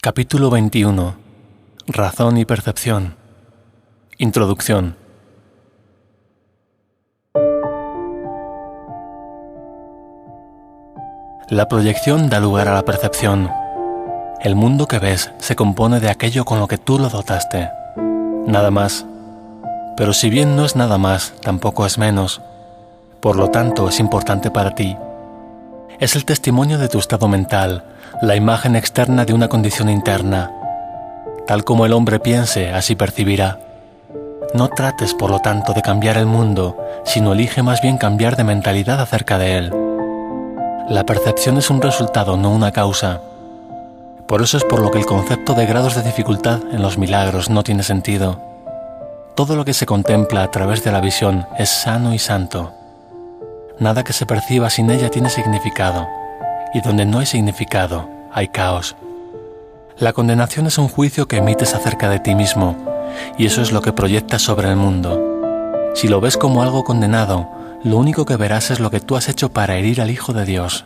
Capítulo 21. Razón y percepción. Introducción. La proyección da lugar a la percepción. El mundo que ves se compone de aquello con lo que tú lo dotaste. Nada más. Pero si bien no es nada más, tampoco es menos. Por lo tanto, es importante para ti. Es el testimonio de tu estado mental, la imagen externa de una condición interna. Tal como el hombre piense, así percibirá. No trates, por lo tanto, de cambiar el mundo, sino elige más bien cambiar de mentalidad acerca de él. La percepción es un resultado, no una causa. Por eso es por lo que el concepto de grados de dificultad en los milagros no tiene sentido. Todo lo que se contempla a través de la visión es sano y santo. Nada que se perciba sin ella tiene significado, y donde no hay significado, hay caos. La condenación es un juicio que emites acerca de ti mismo, y eso es lo que proyectas sobre el mundo. Si lo ves como algo condenado, lo único que verás es lo que tú has hecho para herir al Hijo de Dios.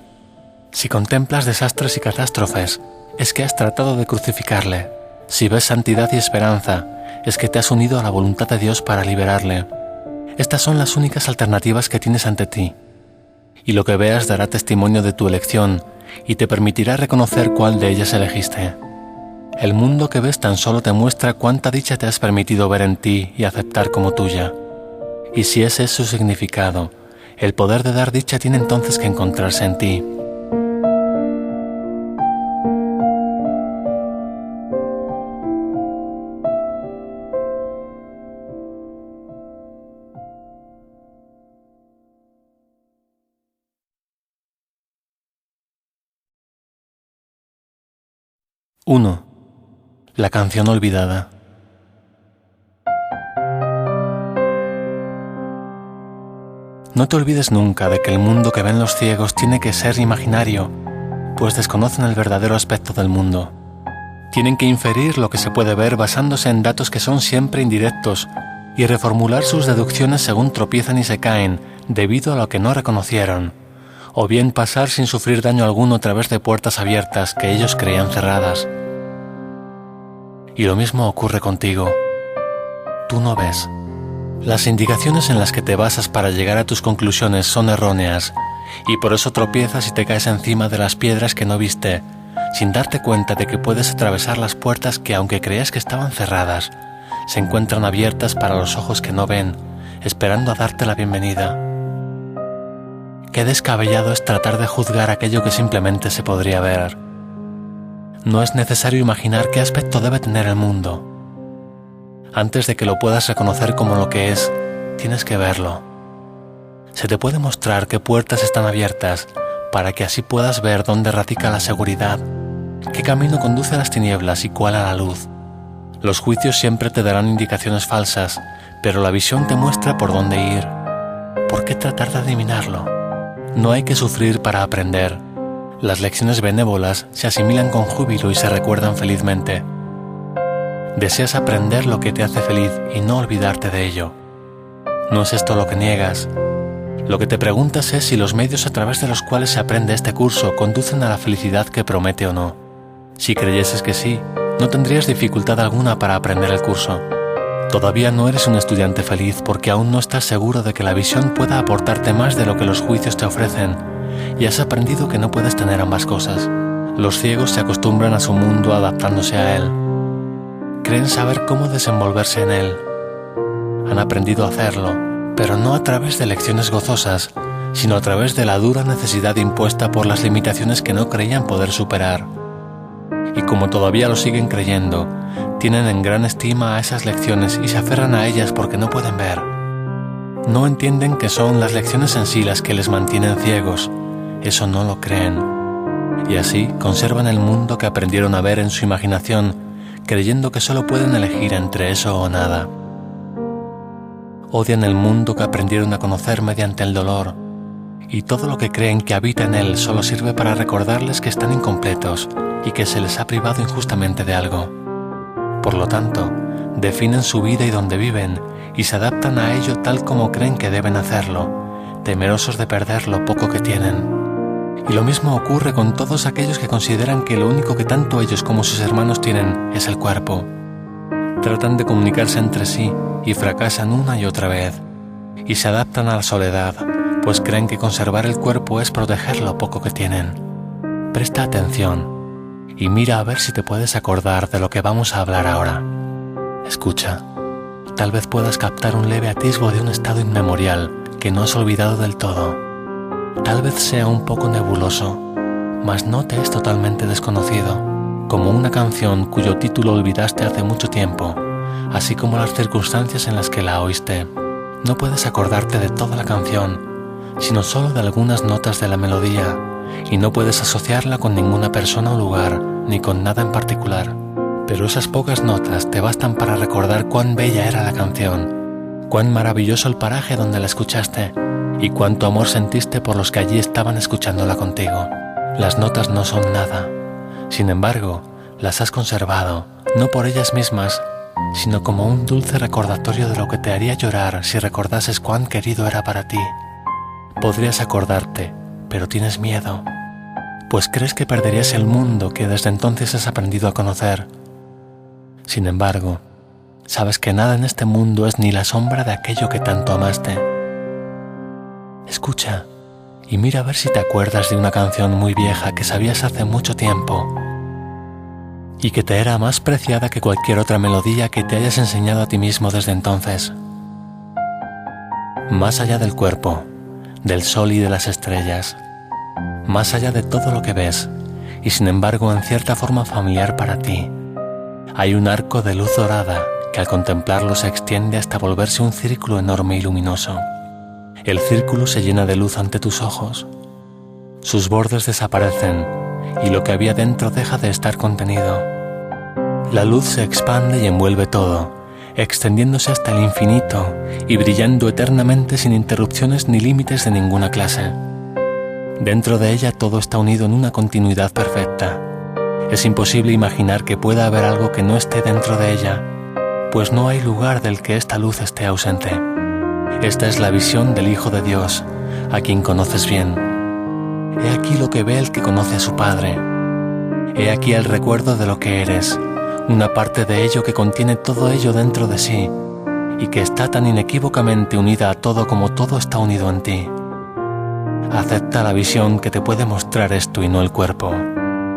Si contemplas desastres y catástrofes, es que has tratado de crucificarle. Si ves santidad y esperanza, es que te has unido a la voluntad de Dios para liberarle. Estas son las únicas alternativas que tienes ante ti. Y lo que veas dará testimonio de tu elección y te permitirá reconocer cuál de ellas elegiste. El mundo que ves tan solo te muestra cuánta dicha te has permitido ver en ti y aceptar como tuya. Y si ese es su significado, el poder de dar dicha tiene entonces que encontrarse en ti. (1) La canción olvidada. No te olvides nunca de que el mundo que ven los ciegos tiene que ser imaginario, pues desconocen el verdadero aspecto del mundo. Tienen que inferir lo que se puede ver basándose en datos que son siempre indirectos y reformular sus deducciones según tropiezan y se caen debido a lo que no reconocieron, o bien pasar sin sufrir daño alguno a través de puertas abiertas que ellos creían cerradas. Y lo mismo ocurre contigo. Tú no ves. Las indicaciones en las que te basas para llegar a tus conclusiones son erróneas, y por eso tropiezas y te caes encima de las piedras que no viste, sin darte cuenta de que puedes atravesar las puertas que, aunque creías que estaban cerradas, se encuentran abiertas para los ojos que no ven, esperando a darte la bienvenida. Qué descabellado es tratar de juzgar aquello que simplemente se podría ver. No es necesario imaginar qué aspecto debe tener el mundo. Antes de que lo puedas reconocer como lo que es, tienes que verlo. Se te puede mostrar qué puertas están abiertas para que así puedas ver dónde radica la seguridad, qué camino conduce a las tinieblas y cuál a la luz. Los juicios siempre te darán indicaciones falsas, pero la visión te muestra por dónde ir. ¿Por qué tratar de adivinarlo? No hay que sufrir para aprender. Las lecciones benévolas se asimilan con júbilo y se recuerdan felizmente. Deseas aprender lo que te hace feliz y no olvidarte de ello. ¿No es esto lo que niegas? Lo que te preguntas es si los medios a través de los cuales se aprende este curso conducen a la felicidad que promete o no. Si creyeses que sí, no tendrías dificultad alguna para aprender el curso. Todavía no eres un estudiante feliz porque aún no estás seguro de que la visión pueda aportarte más de lo que los juicios te ofrecen, y has aprendido que no puedes tener ambas cosas. Los ciegos se acostumbran a su mundo adaptándose a él. Creen saber cómo desenvolverse en él. Han aprendido a hacerlo, pero no a través de lecciones gozosas, sino a través de la dura necesidad impuesta por las limitaciones que no creían poder superar. Y como todavía lo siguen creyendo, tienen en gran estima a esas lecciones y se aferran a ellas porque no pueden ver. No entienden que son las lecciones en sí las que les mantienen ciegos. Eso no lo creen. Y así conservan el mundo que aprendieron a ver en su imaginación, creyendo que solo pueden elegir entre eso o nada. Odian el mundo que aprendieron a conocer mediante el dolor, y todo lo que creen que habita en él solo sirve para recordarles que están incompletos y que se les ha privado injustamente de algo. Por lo tanto, definen su vida y donde viven, y se adaptan a ello tal como creen que deben hacerlo, temerosos de perder lo poco que tienen. Y lo mismo ocurre con todos aquellos que consideran que lo único que tanto ellos como sus hermanos tienen es el cuerpo. Tratan de comunicarse entre sí y fracasan una y otra vez. Y se adaptan a la soledad, pues creen que conservar el cuerpo es proteger lo poco que tienen. Presta atención y mira a ver si te puedes acordar de lo que vamos a hablar ahora. Escucha, tal vez puedas captar un leve atisbo de un estado inmemorial que no has olvidado del todo. Tal vez sea un poco nebuloso, mas no te es totalmente desconocido, como una canción cuyo título olvidaste hace mucho tiempo, así como las circunstancias en las que la oíste. No puedes acordarte de toda la canción, sino solo de algunas notas de la melodía, y no puedes asociarla con ninguna persona o lugar, ni con nada en particular. Pero esas pocas notas te bastan para recordar cuán bella era la canción, cuán maravilloso el paraje donde la escuchaste, y cuánto amor sentiste por los que allí estaban escuchándola contigo. Las notas no son nada, sin embargo, las has conservado, no por ellas mismas, sino como un dulce recordatorio de lo que te haría llorar si recordases cuán querido era para ti. Podrías acordarte, pero tienes miedo, pues crees que perderías el mundo que desde entonces has aprendido a conocer. Sin embargo, sabes que nada en este mundo es ni la sombra de aquello que tanto amaste. Escucha y mira a ver si te acuerdas de una canción muy vieja que sabías hace mucho tiempo y que te era más preciada que cualquier otra melodía que te hayas enseñado a ti mismo desde entonces. Más allá del cuerpo, del sol y de las estrellas, más allá de todo lo que ves, y sin embargo en cierta forma familiar para ti, hay un arco de luz dorada que al contemplarlo se extiende hasta volverse un círculo enorme y luminoso. El círculo se llena de luz ante tus ojos. Sus bordes desaparecen y lo que había dentro deja de estar contenido. La luz se expande y envuelve todo, extendiéndose hasta el infinito y brillando eternamente sin interrupciones ni límites de ninguna clase. Dentro de ella todo está unido en una continuidad perfecta. Es imposible imaginar que pueda haber algo que no esté dentro de ella, pues no hay lugar del que esta luz esté ausente. Esta es la visión del Hijo de Dios, a quien conoces bien. He aquí lo que ve el que conoce a su Padre. He aquí el recuerdo de lo que eres, una parte de ello que contiene todo ello dentro de sí, y que está tan inequívocamente unida a todo como todo está unido en ti. Acepta la visión que te puede mostrar esto y no el cuerpo.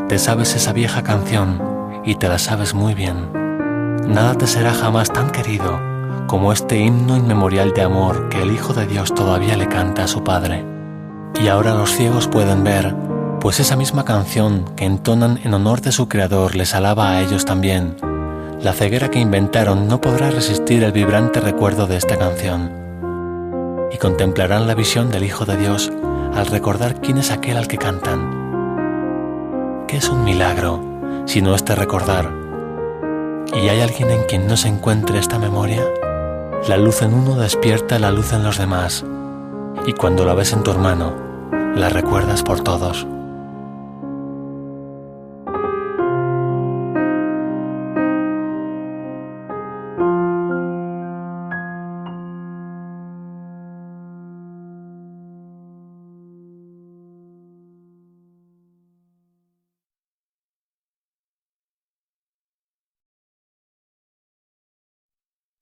Te sabes esa vieja canción, y te la sabes muy bien. Nada te será jamás tan querido como este himno inmemorial de amor que el Hijo de Dios todavía le canta a su Padre. Y ahora los ciegos pueden ver, pues esa misma canción que entonan en honor de su Creador les alaba a ellos también. La ceguera que inventaron no podrá resistir el vibrante recuerdo de esta canción. Y contemplarán la visión del Hijo de Dios al recordar quién es aquel al que cantan. ¿Qué es un milagro, sino este recordar? ¿Y hay alguien en quien no se encuentre esta memoria? La luz en uno despierta la luz en los demás, y cuando la ves en tu hermano, la recuerdas por todos.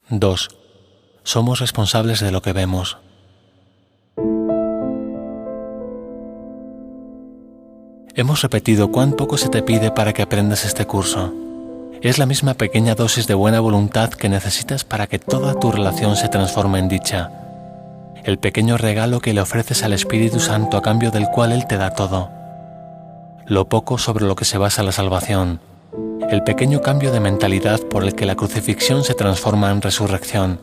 Dos. Somos responsables de lo que vemos. Hemos repetido cuán poco se te pide para que aprendas este curso. Es la misma pequeña dosis de buena voluntad que necesitas para que toda tu relación se transforme en dicha. El pequeño regalo que le ofreces al Espíritu Santo a cambio del cual Él te da todo. Lo poco sobre lo que se basa la salvación. El pequeño cambio de mentalidad por el que la crucifixión se transforma en resurrección.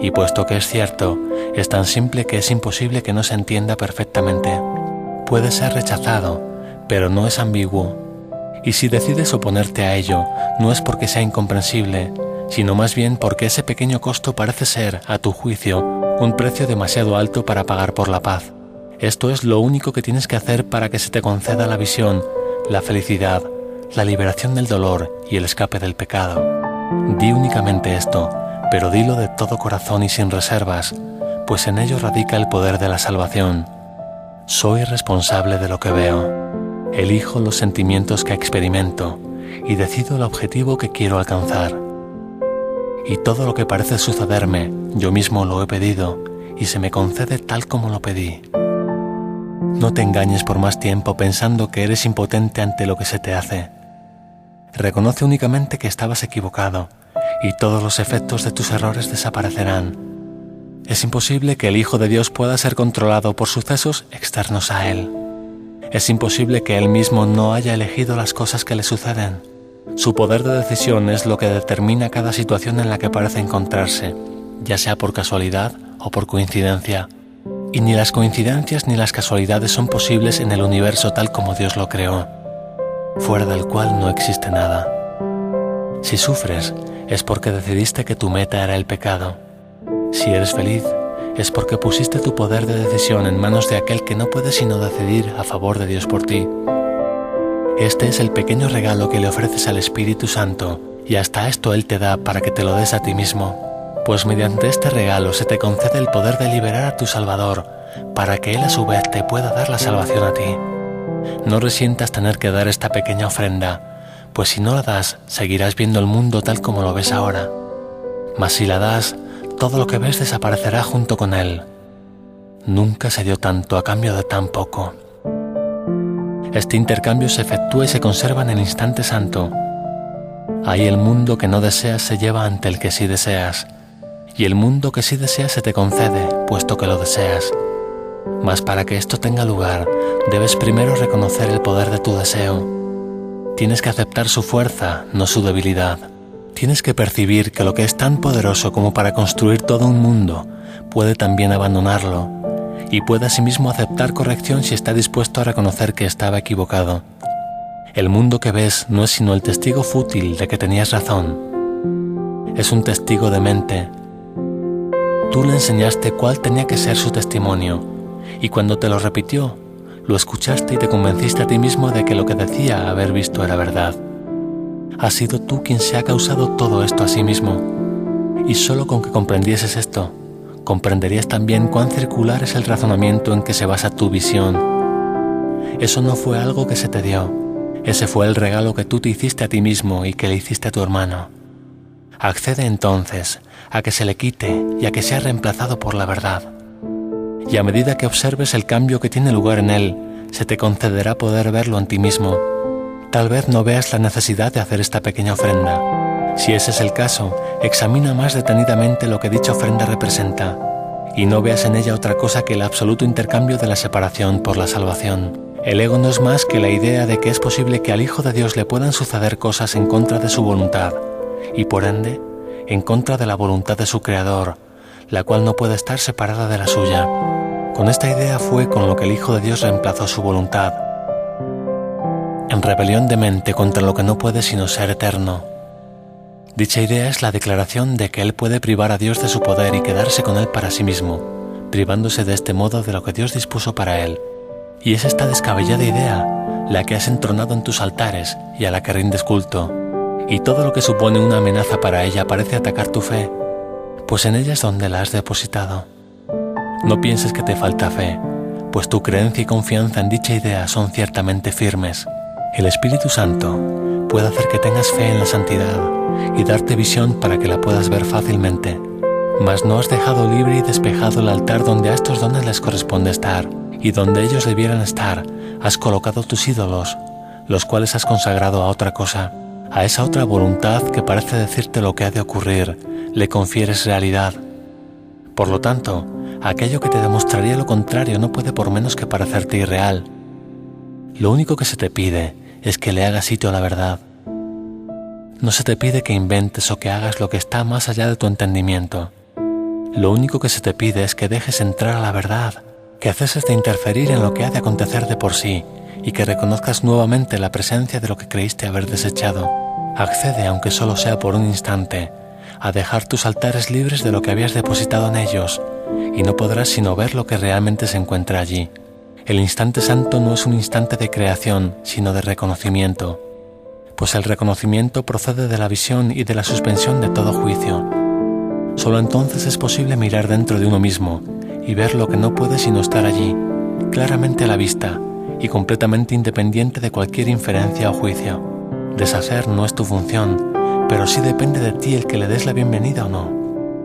Y puesto que es cierto, es tan simple que es imposible que no se entienda perfectamente. Puede ser rechazado, pero no es ambiguo. Y si decides oponerte a ello, no es porque sea incomprensible, sino más bien porque ese pequeño costo parece ser, a tu juicio, un precio demasiado alto para pagar por la paz. Esto es lo único que tienes que hacer para que se te conceda la visión, la felicidad, la liberación del dolor y el escape del pecado. Di únicamente esto, pero dilo de todo corazón y sin reservas, pues en ello radica el poder de la salvación. Soy responsable de lo que veo. Elijo los sentimientos que experimento y decido el objetivo que quiero alcanzar. Y todo lo que parece sucederme, yo mismo lo he pedido y se me concede tal como lo pedí. No te engañes por más tiempo pensando que eres impotente ante lo que se te hace. Reconoce únicamente que estabas equivocado y todos los efectos de tus errores desaparecerán. Es imposible que el Hijo de Dios pueda ser controlado por sucesos externos a Él. Es imposible que Él mismo no haya elegido las cosas que le suceden. Su poder de decisión es lo que determina cada situación en la que parece encontrarse, ya sea por casualidad o por coincidencia. Y ni las coincidencias ni las casualidades son posibles en el universo tal como Dios lo creó, fuera del cual no existe nada. Si sufres, es porque decidiste que tu meta era el pecado. Si eres feliz, es porque pusiste tu poder de decisión en manos de aquel que no puede sino decidir a favor de Dios por ti. Este es el pequeño regalo que le ofreces al Espíritu Santo, y hasta esto Él te da para que te lo des a ti mismo. Pues mediante este regalo se te concede el poder de liberar a tu Salvador, para que Él a su vez te pueda dar la salvación a ti. No resientas tener que dar esta pequeña ofrenda, pues si no la das, seguirás viendo el mundo tal como lo ves ahora. Mas si la das, todo lo que ves desaparecerá junto con Él. Nunca se dio tanto a cambio de tan poco. Este intercambio se efectúa y se conserva en el instante santo. Ahí el mundo que no deseas se lleva ante el que sí deseas, y el mundo que sí deseas se te concede, puesto que lo deseas. Mas para que esto tenga lugar, debes primero reconocer el poder de tu deseo. Tienes que aceptar su fuerza, no su debilidad. Tienes que percibir que lo que es tan poderoso como para construir todo un mundo, puede también abandonarlo, y puede asimismo aceptar corrección si está dispuesto a reconocer que estaba equivocado. El mundo que ves no es sino el testigo fútil de que tenías razón. Es un testigo de mente. Tú le enseñaste cuál tenía que ser su testimonio, y cuando te lo repitió, lo escuchaste y te convenciste a ti mismo de que lo que decía haber visto era verdad. Has sido tú quien se ha causado todo esto a sí mismo, y solo con que comprendieses esto, comprenderías también cuán circular es el razonamiento en que se basa tu visión. Eso no fue algo que se te dio, ese fue el regalo que tú te hiciste a ti mismo y que le hiciste a tu hermano. Accede entonces a que se le quite y a que sea reemplazado por la verdad. Y a medida que observes el cambio que tiene lugar en él, se te concederá poder verlo en ti mismo. Tal vez no veas la necesidad de hacer esta pequeña ofrenda. Si ese es el caso, examina más detenidamente lo que dicha ofrenda representa, y no veas en ella otra cosa que el absoluto intercambio de la separación por la salvación. El ego no es más que la idea de que es posible que al Hijo de Dios le puedan suceder cosas en contra de su voluntad, y por ende, en contra de la voluntad de su Creador, la cual no puede estar separada de la suya. Con esta idea fue con lo que el Hijo de Dios reemplazó su voluntad, en rebelión de mente contra lo que no puede sino ser eterno. Dicha idea es la declaración de que Él puede privar a Dios de su poder y quedarse con Él para sí mismo, privándose de este modo de lo que Dios dispuso para Él. Y es esta descabellada idea la que has entronado en tus altares y a la que rindes culto, y todo lo que supone una amenaza para ella parece atacar tu fe, pues en ella es donde la has depositado. No pienses que te falta fe, pues tu creencia y confianza en dicha idea son ciertamente firmes. El Espíritu Santo puede hacer que tengas fe en la santidad y darte visión para que la puedas ver fácilmente, mas no has dejado libre y despejado el altar donde a estos dones les corresponde estar, y donde ellos debieran estar, has colocado tus ídolos, los cuales has consagrado a otra cosa. A esa otra voluntad que parece decirte lo que ha de ocurrir, le confieres realidad. Por lo tanto, aquello que te demostraría lo contrario no puede por menos que parecerte irreal. Lo único que se te pide es que le hagas sitio a la verdad. No se te pide que inventes o que hagas lo que está más allá de tu entendimiento. Lo único que se te pide es que dejes entrar a la verdad, que ceses de interferir en lo que ha de acontecer de por sí y que reconozcas nuevamente la presencia de lo que creíste haber desechado. Accede, aunque solo sea por un instante, a dejar tus altares libres de lo que habías depositado en ellos, y no podrás sino ver lo que realmente se encuentra allí. El instante santo no es un instante de creación, sino de reconocimiento, pues el reconocimiento procede de la visión y de la suspensión de todo juicio. Solo entonces es posible mirar dentro de uno mismo y ver lo que no puede sino estar allí, claramente a la vista y completamente independiente de cualquier inferencia o juicio. Deshacer no es tu función, pero sí depende de ti el que le des la bienvenida o no.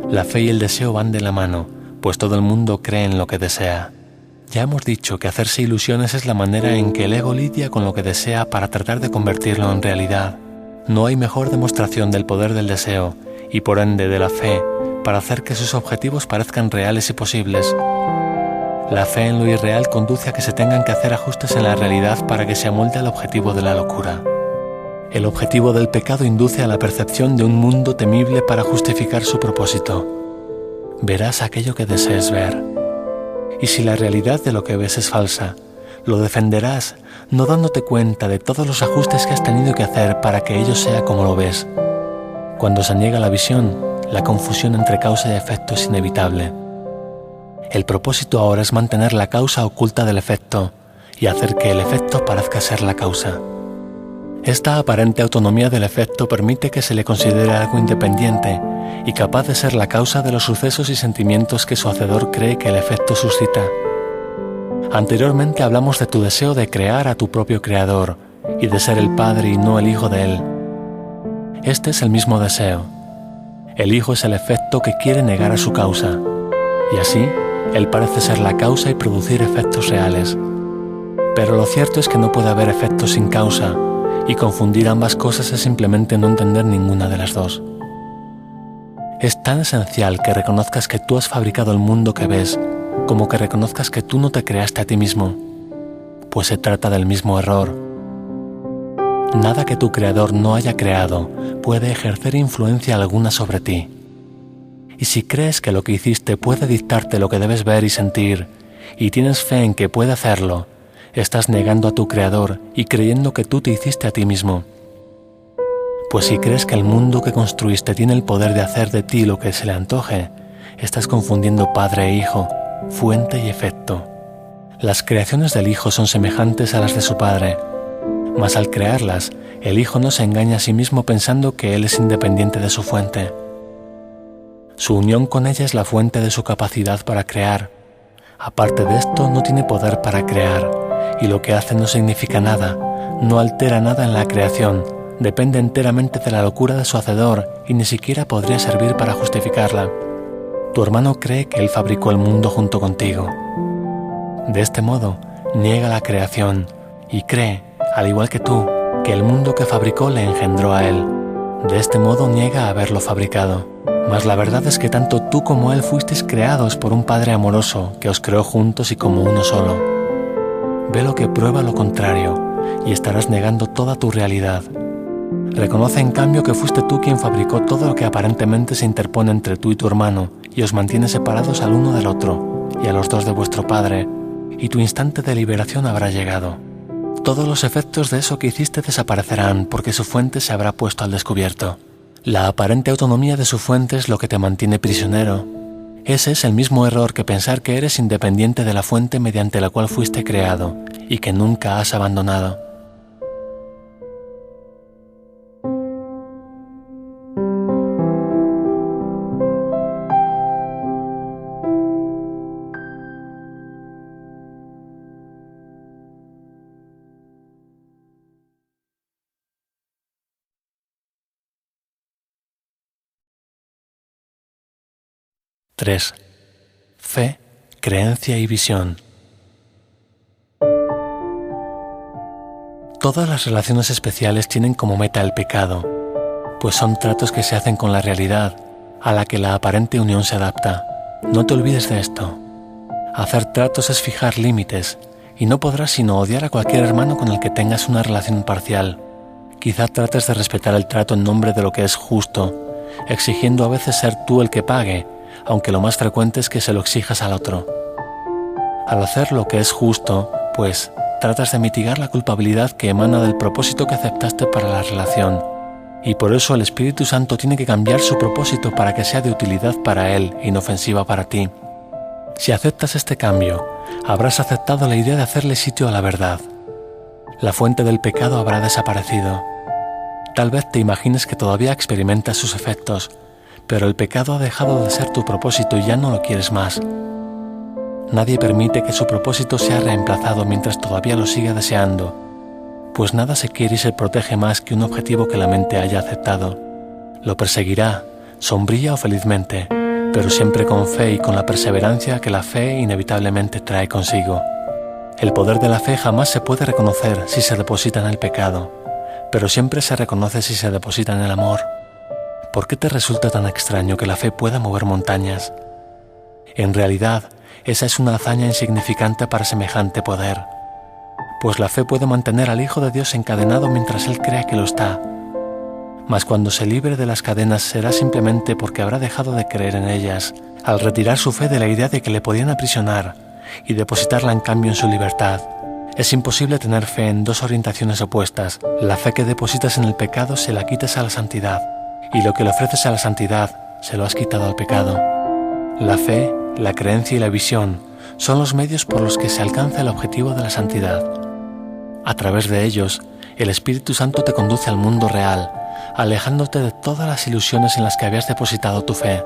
La fe y el deseo van de la mano, pues todo el mundo cree en lo que desea. Ya hemos dicho que hacerse ilusiones es la manera en que el ego lidia con lo que desea para tratar de convertirlo en realidad. No hay mejor demostración del poder del deseo, y por ende de la fe, para hacer que sus objetivos parezcan reales y posibles. La fe en lo irreal conduce a que se tengan que hacer ajustes en la realidad para que se amolde al objetivo de la locura. El objetivo del pecado induce a la percepción de un mundo temible para justificar su propósito. Verás aquello que desees ver. Y si la realidad de lo que ves es falsa, lo defenderás no dándote cuenta de todos los ajustes que has tenido que hacer para que ello sea como lo ves. Cuando se niega la visión, la confusión entre causa y efecto es inevitable. El propósito ahora es mantener la causa oculta del efecto y hacer que el efecto parezca ser la causa. Esta aparente autonomía del efecto permite que se le considere algo independiente y capaz de ser la causa de los sucesos y sentimientos que su hacedor cree que el efecto suscita. Anteriormente hablamos de tu deseo de crear a tu propio creador y de ser el padre y no el hijo de él. Este es el mismo deseo. El hijo es el efecto que quiere negar a su causa, y así él parece ser la causa y producir efectos reales. Pero lo cierto es que no puede haber efectos sin causa, y confundir ambas cosas es simplemente no entender ninguna de las dos. Es tan esencial que reconozcas que tú has fabricado el mundo que ves, como que reconozcas que tú no te creaste a ti mismo, pues se trata del mismo error. Nada que tu creador no haya creado puede ejercer influencia alguna sobre ti. Y si crees que lo que hiciste puede dictarte lo que debes ver y sentir, y tienes fe en que puede hacerlo, estás negando a tu creador y creyendo que tú te hiciste a ti mismo. Pues si crees que el mundo que construiste tiene el poder de hacer de ti lo que se le antoje, estás confundiendo padre e hijo, fuente y efecto. Las creaciones del hijo son semejantes a las de su padre, mas al crearlas, el hijo no se engaña a sí mismo pensando que él es independiente de su fuente. Su unión con ella es la fuente de su capacidad para crear. Aparte de esto, no tiene poder para crear, y lo que hace no significa nada, no altera nada en la creación, depende enteramente de la locura de su hacedor y ni siquiera podría servir para justificarla. Tu hermano cree que él fabricó el mundo junto contigo. De este modo, niega la creación y cree, al igual que tú, que el mundo que fabricó le engendró a él. De este modo niega haberlo fabricado. Mas la verdad es que tanto tú como él fuisteis creados por un Padre amoroso que os creó juntos y como uno solo. Ve lo que prueba lo contrario y estarás negando toda tu realidad. Reconoce en cambio que fuiste tú quien fabricó todo lo que aparentemente se interpone entre tú y tu hermano y os mantiene separados al uno del otro y a los dos de vuestro Padre, y tu instante de liberación habrá llegado. Todos los efectos de eso que hiciste desaparecerán porque su fuente se habrá puesto al descubierto. La aparente autonomía de su fuente es lo que te mantiene prisionero. Ese es el mismo error que pensar que eres independiente de la fuente mediante la cual fuiste creado y que nunca has abandonado. Tres. Fe, creencia y visión. Todas las relaciones especiales tienen como meta el pecado, pues son tratos que se hacen con la realidad, a la que la aparente unión se adapta. No te olvides de esto. Hacer tratos es fijar límites, y no podrás sino odiar a cualquier hermano con el que tengas una relación parcial. Quizá trates de respetar el trato en nombre de lo que es justo, exigiendo a veces ser tú el que pague, aunque lo más frecuente es que se lo exijas al otro. Al hacer lo que es justo, pues, tratas de mitigar la culpabilidad que emana del propósito que aceptaste para la relación, y por eso el Espíritu Santo tiene que cambiar su propósito para que sea de utilidad para Él, inofensiva para ti. Si aceptas este cambio, habrás aceptado la idea de hacerle sitio a la verdad. La fuente del pecado habrá desaparecido. Tal vez te imagines que todavía experimentas sus efectos, pero el pecado ha dejado de ser tu propósito y ya no lo quieres más. Nadie permite que su propósito sea reemplazado mientras todavía lo siga deseando, pues nada se quiere y se protege más que un objetivo que la mente haya aceptado. Lo perseguirá, sombría o felizmente, pero siempre con fe y con la perseverancia que la fe inevitablemente trae consigo. El poder de la fe jamás se puede reconocer si se deposita en el pecado, pero siempre se reconoce si se deposita en el amor. ¿Por qué te resulta tan extraño que la fe pueda mover montañas? En realidad, esa es una hazaña insignificante para semejante poder, pues la fe puede mantener al Hijo de Dios encadenado mientras Él crea que lo está. Mas cuando se libre de las cadenas será simplemente porque habrá dejado de creer en ellas, al retirar su fe de la idea de que le podían aprisionar y depositarla en cambio en su libertad. Es imposible tener fe en dos orientaciones opuestas. La fe que depositas en el pecado se la quitas a la santidad, y lo que le ofreces a la santidad se lo has quitado al pecado. La fe, la creencia y la visión son los medios por los que se alcanza el objetivo de la santidad. A través de ellos, el Espíritu Santo te conduce al mundo real, alejándote de todas las ilusiones en las que habías depositado tu fe.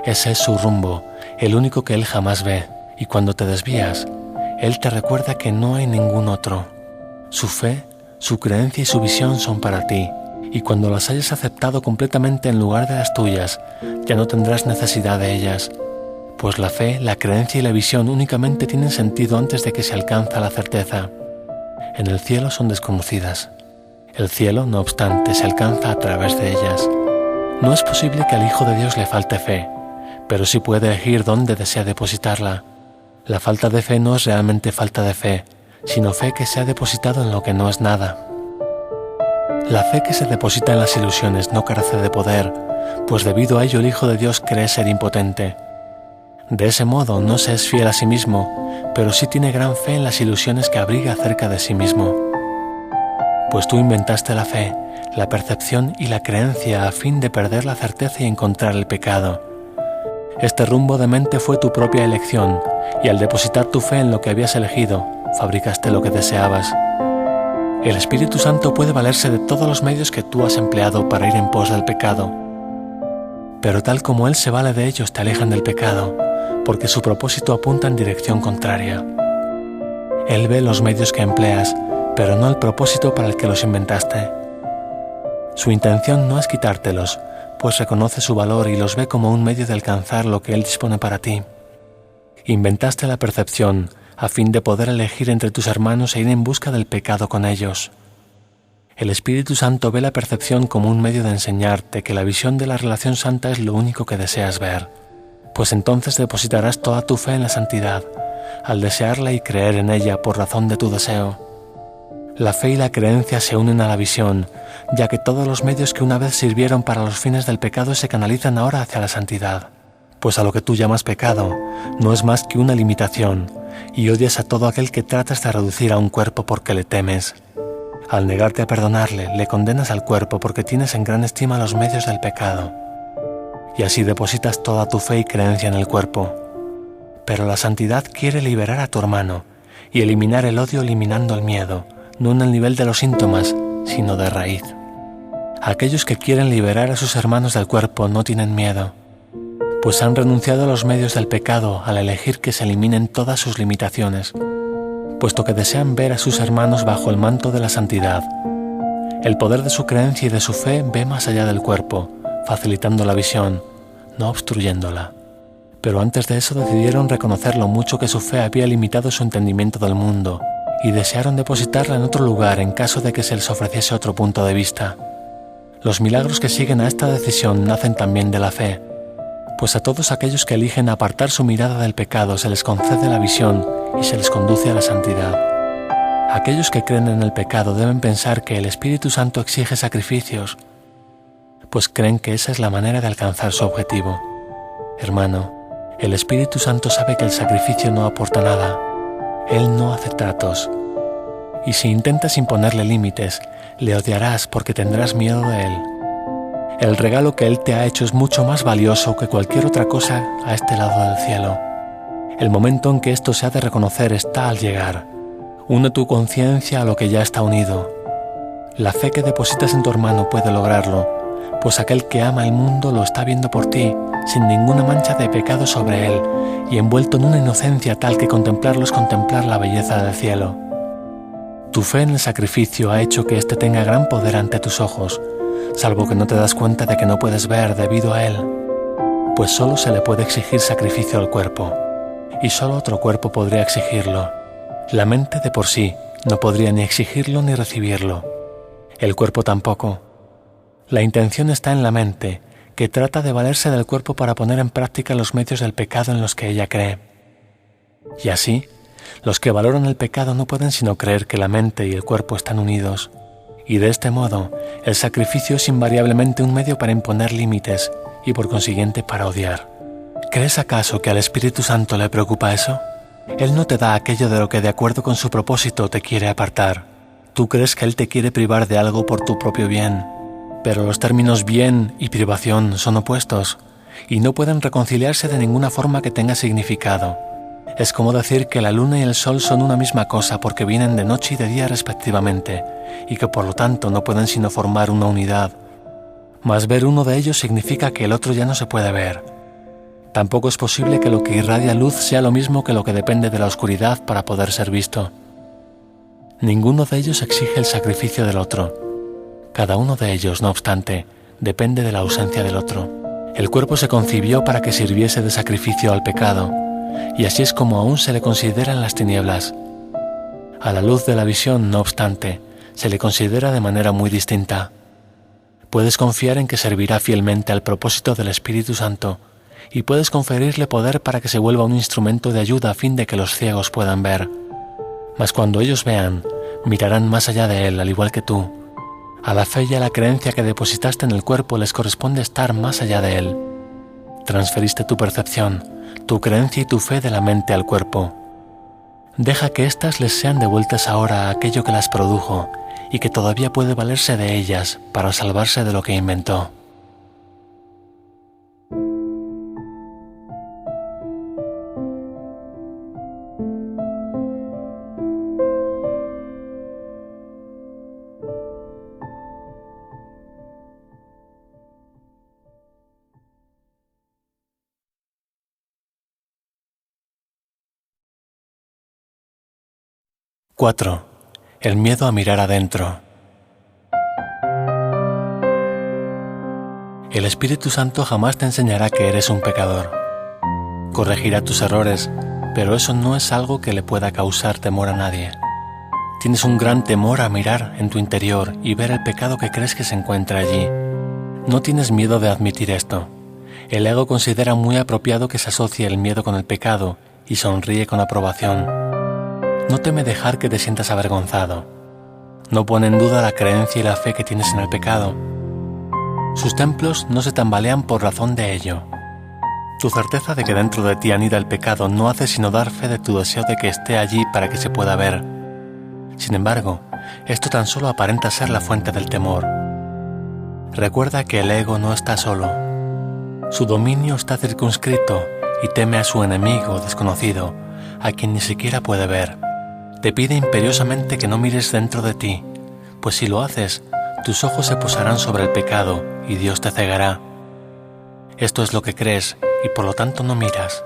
Ese es su rumbo, el único que Él jamás ve, y cuando te desvías, Él te recuerda que no hay ningún otro. Su fe, su creencia y su visión son para ti, y cuando las hayas aceptado completamente en lugar de las tuyas, ya no tendrás necesidad de ellas, pues la fe, la creencia y la visión únicamente tienen sentido antes de que se alcanza la certeza. En el cielo son desconocidas. El cielo, no obstante, se alcanza a través de ellas. No es posible que al Hijo de Dios le falte fe, pero sí puede elegir dónde desea depositarla. La falta de fe no es realmente falta de fe, sino fe que se ha depositado en lo que no es nada. La fe que se deposita en las ilusiones no carece de poder, pues debido a ello el Hijo de Dios cree ser impotente. De ese modo no se es fiel a sí mismo, pero sí tiene gran fe en las ilusiones que abriga acerca de sí mismo. Pues tú inventaste la fe, la percepción y la creencia a fin de perder la certeza y encontrar el pecado. Este rumbo de mente fue tu propia elección, y al depositar tu fe en lo que habías elegido, fabricaste lo que deseabas. El Espíritu Santo puede valerse de todos los medios que tú has empleado para ir en pos del pecado, pero tal como Él se vale de ellos te alejan del pecado, porque su propósito apunta en dirección contraria. Él ve los medios que empleas, pero no el propósito para el que los inventaste. Su intención no es quitártelos, pues reconoce su valor y los ve como un medio de alcanzar lo que Él dispone para ti. Inventaste la percepción a fin de poder elegir entre tus hermanos e ir en busca del pecado con ellos. El Espíritu Santo ve la percepción como un medio de enseñarte que la visión de la relación santa es lo único que deseas ver, pues entonces depositarás toda tu fe en la santidad, al desearla y creer en ella por razón de tu deseo. La fe y la creencia se unen a la visión, ya que todos los medios que una vez sirvieron para los fines del pecado se canalizan ahora hacia la santidad, pues a lo que tú llamas pecado no es más que una limitación, y odias a todo aquel que tratas de reducir a un cuerpo porque le temes. Al negarte a perdonarle, le condenas al cuerpo porque tienes en gran estima los medios del pecado, y así depositas toda tu fe y creencia en el cuerpo. Pero la santidad quiere liberar a tu hermano y eliminar el odio eliminando el miedo, no en el nivel de los síntomas, sino de raíz. Aquellos que quieren liberar a sus hermanos del cuerpo no tienen miedo, pues han renunciado a los medios del pecado al elegir que se eliminen todas sus limitaciones, puesto que desean ver a sus hermanos bajo el manto de la santidad. El poder de su creencia y de su fe ve más allá del cuerpo, facilitando la visión, no obstruyéndola. Pero antes de eso decidieron reconocer lo mucho que su fe había limitado su entendimiento del mundo, y desearon depositarla en otro lugar en caso de que se les ofreciese otro punto de vista. Los milagros que siguen a esta decisión nacen también de la fe, pues a todos aquellos que eligen apartar su mirada del pecado se les concede la visión y se les conduce a la santidad. Aquellos que creen en el pecado deben pensar que el Espíritu Santo exige sacrificios, pues creen que esa es la manera de alcanzar su objetivo. Hermano, el Espíritu Santo sabe que el sacrificio no aporta nada. Él no hace tratos. Y si intentas imponerle límites, le odiarás porque tendrás miedo de él. El regalo que Él te ha hecho es mucho más valioso que cualquier otra cosa a este lado del cielo. El momento en que esto se ha de reconocer está al llegar. Une tu conciencia a lo que ya está unido. La fe que depositas en tu hermano puede lograrlo, pues aquel que ama el mundo lo está viendo por ti, sin ninguna mancha de pecado sobre él, y envuelto en una inocencia tal que contemplarlo es contemplar la belleza del cielo. Tu fe en el sacrificio ha hecho que éste tenga gran poder ante tus ojos, salvo que no te das cuenta de que no puedes ver debido a él, pues solo se le puede exigir sacrificio al cuerpo, y solo otro cuerpo podría exigirlo. La mente de por sí no podría ni exigirlo ni recibirlo, el cuerpo tampoco. La intención está en la mente, que trata de valerse del cuerpo para poner en práctica los medios del pecado en los que ella cree. Y así, los que valoran el pecado no pueden sino creer que la mente y el cuerpo están unidos, y de este modo, el sacrificio es invariablemente un medio para imponer límites y por consiguiente para odiar. ¿Crees acaso que al Espíritu Santo le preocupa eso? Él no te da aquello de lo que de acuerdo con su propósito te quiere apartar. Tú crees que Él te quiere privar de algo por tu propio bien, pero los términos bien y privación son opuestos y no pueden reconciliarse de ninguna forma que tenga significado. Es como decir que la luna y el sol son una misma cosa porque vienen de noche y de día respectivamente, y que por lo tanto no pueden sino formar una unidad. Mas ver uno de ellos significa que el otro ya no se puede ver. Tampoco es posible que lo que irradia luz sea lo mismo que lo que depende de la oscuridad para poder ser visto. Ninguno de ellos exige el sacrificio del otro. Cada uno de ellos, no obstante, depende de la ausencia del otro. El cuerpo se concibió para que sirviese de sacrificio al pecado, y así es como aún se le considera en las tinieblas. A la luz de la visión, no obstante, se le considera de manera muy distinta. Puedes confiar en que servirá fielmente al propósito del Espíritu Santo, y puedes conferirle poder para que se vuelva un instrumento de ayuda a fin de que los ciegos puedan ver. Mas cuando ellos vean, mirarán más allá de él, al igual que tú. A la fe y a la creencia que depositaste en el cuerpo les corresponde estar más allá de él. Transferiste tu percepción, tu creencia y tu fe de la mente al cuerpo. Deja que éstas les sean devueltas ahora a aquello que las produjo y que todavía puede valerse de ellas para salvarse de lo que inventó. ¡4! El miedo a mirar adentro. El Espíritu Santo jamás te enseñará que eres un pecador. Corregirá tus errores, pero eso no es algo que le pueda causar temor a nadie. Tienes un gran temor a mirar en tu interior y ver el pecado que crees que se encuentra allí. No tienes miedo de admitir esto. El ego considera muy apropiado que se asocie el miedo con el pecado y sonríe con aprobación. No teme dejar que te sientas avergonzado. No pone en duda la creencia y la fe que tienes en el pecado. Sus templos no se tambalean por razón de ello. Tu certeza de que dentro de ti anida el pecado no hace sino dar fe de tu deseo de que esté allí para que se pueda ver. Sin embargo, esto tan solo aparenta ser la fuente del temor. Recuerda que el ego no está solo. Su dominio está circunscrito y teme a su enemigo desconocido, a quien ni siquiera puede ver. Te pide imperiosamente que no mires dentro de ti, pues si lo haces, tus ojos se posarán sobre el pecado y Dios te cegará. Esto es lo que crees y por lo tanto no miras.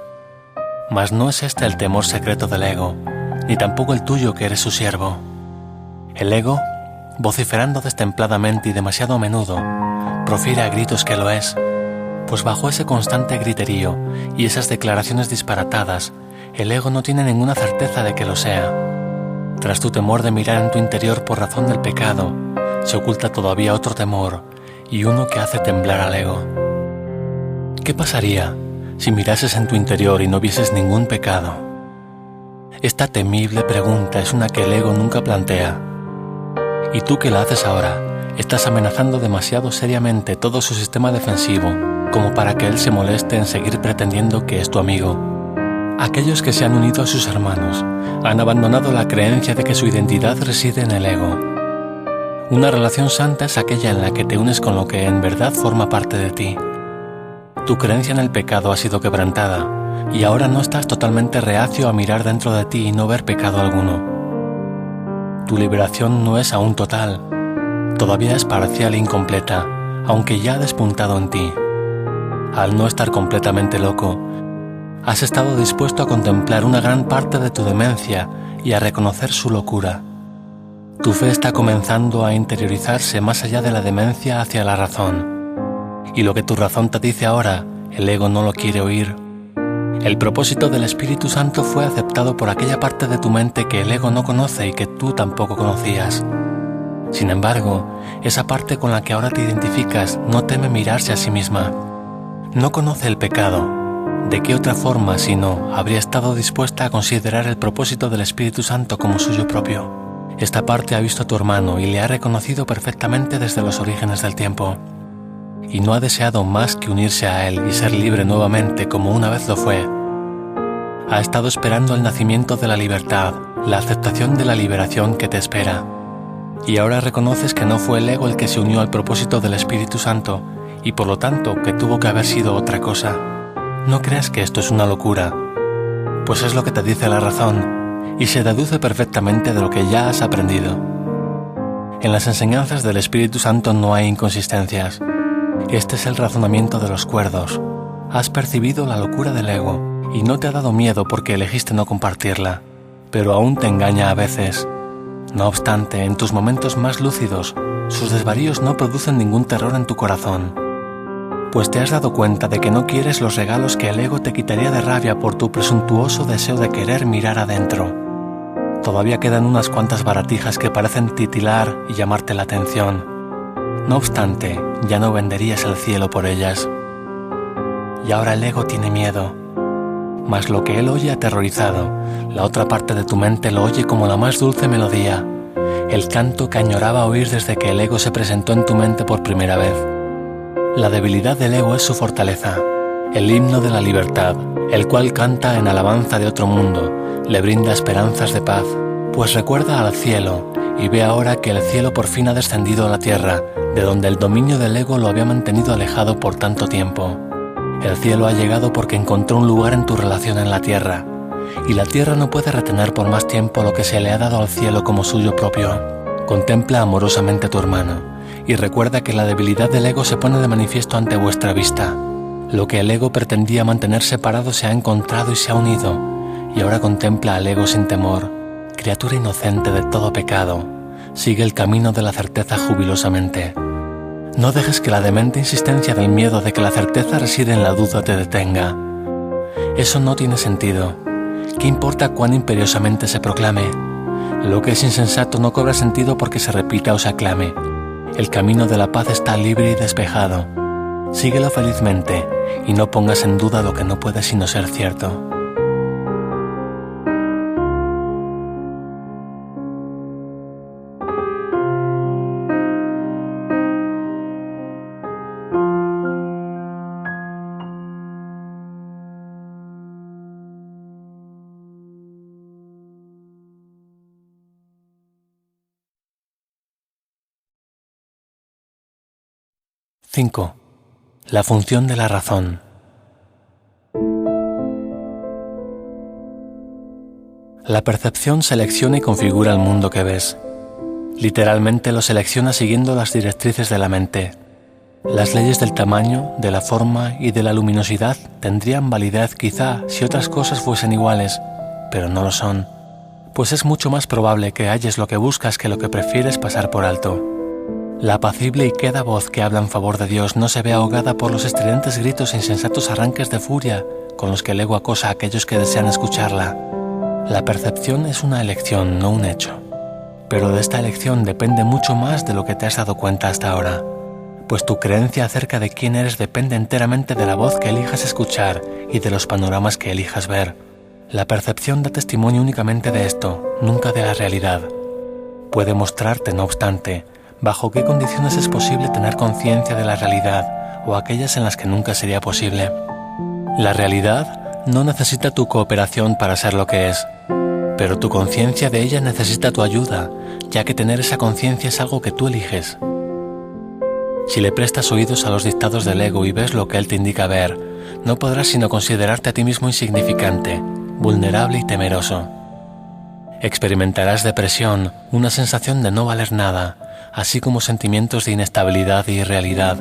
Mas no es este el temor secreto del ego, ni tampoco el tuyo que eres su siervo. El ego, vociferando destempladamente y demasiado a menudo, profiere a gritos que lo es, pues bajo ese constante griterío y esas declaraciones disparatadas, el ego no tiene ninguna certeza de que lo sea. Tras tu temor de mirar en tu interior por razón del pecado, se oculta todavía otro temor, y uno que hace temblar al ego. ¿Qué pasaría si mirases en tu interior y no vieses ningún pecado? Esta temible pregunta es una que el ego nunca plantea. Y tú que la haces ahora, estás amenazando demasiado seriamente todo su sistema defensivo, como para que él se moleste en seguir pretendiendo que es tu amigo. Aquellos que se han unido a sus hermanos han abandonado la creencia de que su identidad reside en el ego. Una relación santa es aquella en la que te unes con lo que en verdad forma parte de ti. Tu creencia en el pecado ha sido quebrantada y ahora no estás totalmente reacio a mirar dentro de ti y no ver pecado alguno. Tu liberación no es aún total, todavía es parcial e incompleta, aunque ya ha despuntado en ti. Al no estar completamente loco, has estado dispuesto a contemplar una gran parte de tu demencia y a reconocer su locura. Tu fe está comenzando a interiorizarse más allá de la demencia hacia la razón. Y lo que tu razón te dice ahora, el ego no lo quiere oír. El propósito del Espíritu Santo fue aceptado por aquella parte de tu mente que el ego no conoce y que tú tampoco conocías. Sin embargo, esa parte con la que ahora te identificas no teme mirarse a sí misma. No conoce el pecado. ¿De qué otra forma, si no, habría estado dispuesta a considerar el propósito del Espíritu Santo como suyo propio? Esta parte ha visto a tu hermano y le ha reconocido perfectamente desde los orígenes del tiempo. Y no ha deseado más que unirse a él y ser libre nuevamente como una vez lo fue. Ha estado esperando el nacimiento de la libertad, la aceptación de la liberación que te espera. Y ahora reconoces que no fue el ego el que se unió al propósito del Espíritu Santo y por lo tanto que tuvo que haber sido otra cosa. No creas que esto es una locura, pues es lo que te dice la razón y se deduce perfectamente de lo que ya has aprendido. En las enseñanzas del Espíritu Santo no hay inconsistencias. Este es el razonamiento de los cuerdos. Has percibido la locura del ego y no te ha dado miedo porque elegiste no compartirla, pero aún te engaña a veces. No obstante, en tus momentos más lúcidos, sus desvaríos no producen ningún terror en tu corazón, pues te has dado cuenta de que no quieres los regalos que el ego te quitaría de rabia por tu presuntuoso deseo de querer mirar adentro. Todavía quedan unas cuantas baratijas que parecen titilar y llamarte la atención. No obstante, ya no venderías el cielo por ellas. Y ahora el ego tiene miedo. Mas lo que él oye aterrorizado, la otra parte de tu mente lo oye como la más dulce melodía, el canto que añoraba oír desde que el ego se presentó en tu mente por primera vez. La debilidad del ego es su fortaleza, el himno de la libertad, el cual canta en alabanza de otro mundo, le brinda esperanzas de paz, pues recuerda al cielo y ve ahora que el cielo por fin ha descendido a la tierra, de donde el dominio del ego lo había mantenido alejado por tanto tiempo. El cielo ha llegado porque encontró un lugar en tu relación en la tierra, y la tierra no puede retener por más tiempo lo que se le ha dado al cielo como suyo propio. Contempla amorosamente a tu hermano, y recuerda que la debilidad del ego se pone de manifiesto ante vuestra vista. Lo que el ego pretendía mantener separado se ha encontrado y se ha unido, y ahora contempla al ego sin temor. Criatura inocente de todo pecado, sigue el camino de la certeza jubilosamente. No dejes que la demente insistencia del miedo de que la certeza reside en la duda te detenga. Eso no tiene sentido. ¿Qué importa cuán imperiosamente se proclame? Lo que es insensato no cobra sentido porque se repita o se aclame. El camino de la paz está libre y despejado. Síguelo felizmente y no pongas en duda lo que no puede sino ser cierto. (5) La función de la razón. La percepción selecciona y configura el mundo que ves. Literalmente lo selecciona siguiendo las directrices de la mente. Las leyes del tamaño, de la forma y de la luminosidad tendrían validez quizá si otras cosas fuesen iguales, pero no lo son, pues es mucho más probable que halles lo que buscas que lo que prefieres pasar por alto. La apacible y queda voz que habla en favor de Dios no se ve ahogada por los estridentes gritos e insensatos arranques de furia con los que el ego acosa a aquellos que desean escucharla. La percepción es una elección, no un hecho. Pero de esta elección depende mucho más de lo que te has dado cuenta hasta ahora, pues tu creencia acerca de quién eres depende enteramente de la voz que elijas escuchar y de los panoramas que elijas ver. La percepción da testimonio únicamente de esto, nunca de la realidad. Puede mostrarte, no obstante, bajo qué condiciones es posible tener conciencia de la realidad o aquellas en las que nunca sería posible. La realidad no necesita tu cooperación para ser lo que es, pero tu conciencia de ella necesita tu ayuda, ya que tener esa conciencia es algo que tú eliges. Si le prestas oídos a los dictados del ego y ves lo que él te indica ver, no podrás sino considerarte a ti mismo insignificante, vulnerable y temeroso. Experimentarás depresión, una sensación de no valer nada, así como sentimientos de inestabilidad e irrealidad,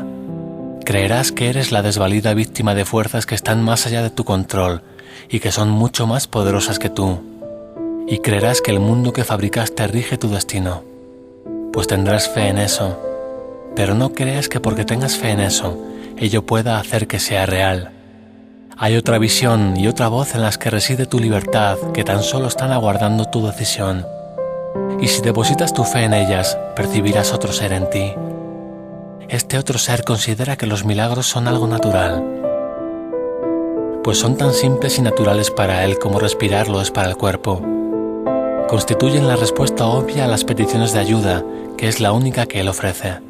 creerás que eres la desvalida víctima de fuerzas que están más allá de tu control y que son mucho más poderosas que tú. Y creerás que el mundo que fabricaste rige tu destino, pues tendrás fe en eso. Pero no creas que porque tengas fe en eso, ello pueda hacer que sea real. Hay otra visión y otra voz en las que reside tu libertad que tan solo están aguardando tu decisión. Y si depositas tu fe en ellas, percibirás otro ser en ti. Este otro ser considera que los milagros son algo natural, pues son tan simples y naturales para él como respirar lo es para el cuerpo. Constituyen la respuesta obvia a las peticiones de ayuda, que es la única que él ofrece.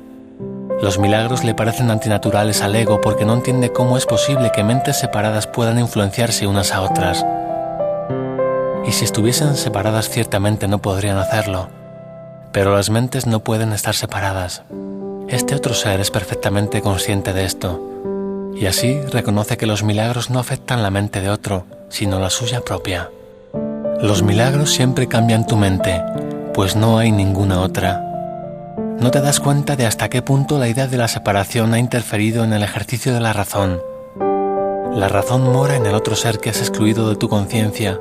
Los milagros le parecen antinaturales al ego porque no entiende cómo es posible que mentes separadas puedan influenciarse unas a otras. Y si estuviesen separadas ciertamente no podrían hacerlo, pero las mentes no pueden estar separadas. Este otro ser es perfectamente consciente de esto, y así reconoce que los milagros no afectan la mente de otro, sino la suya propia. Los milagros siempre cambian tu mente, pues no hay ninguna otra. No te das cuenta de hasta qué punto la idea de la separación ha interferido en el ejercicio de la razón. La razón mora en el otro ser que has excluido de tu conciencia,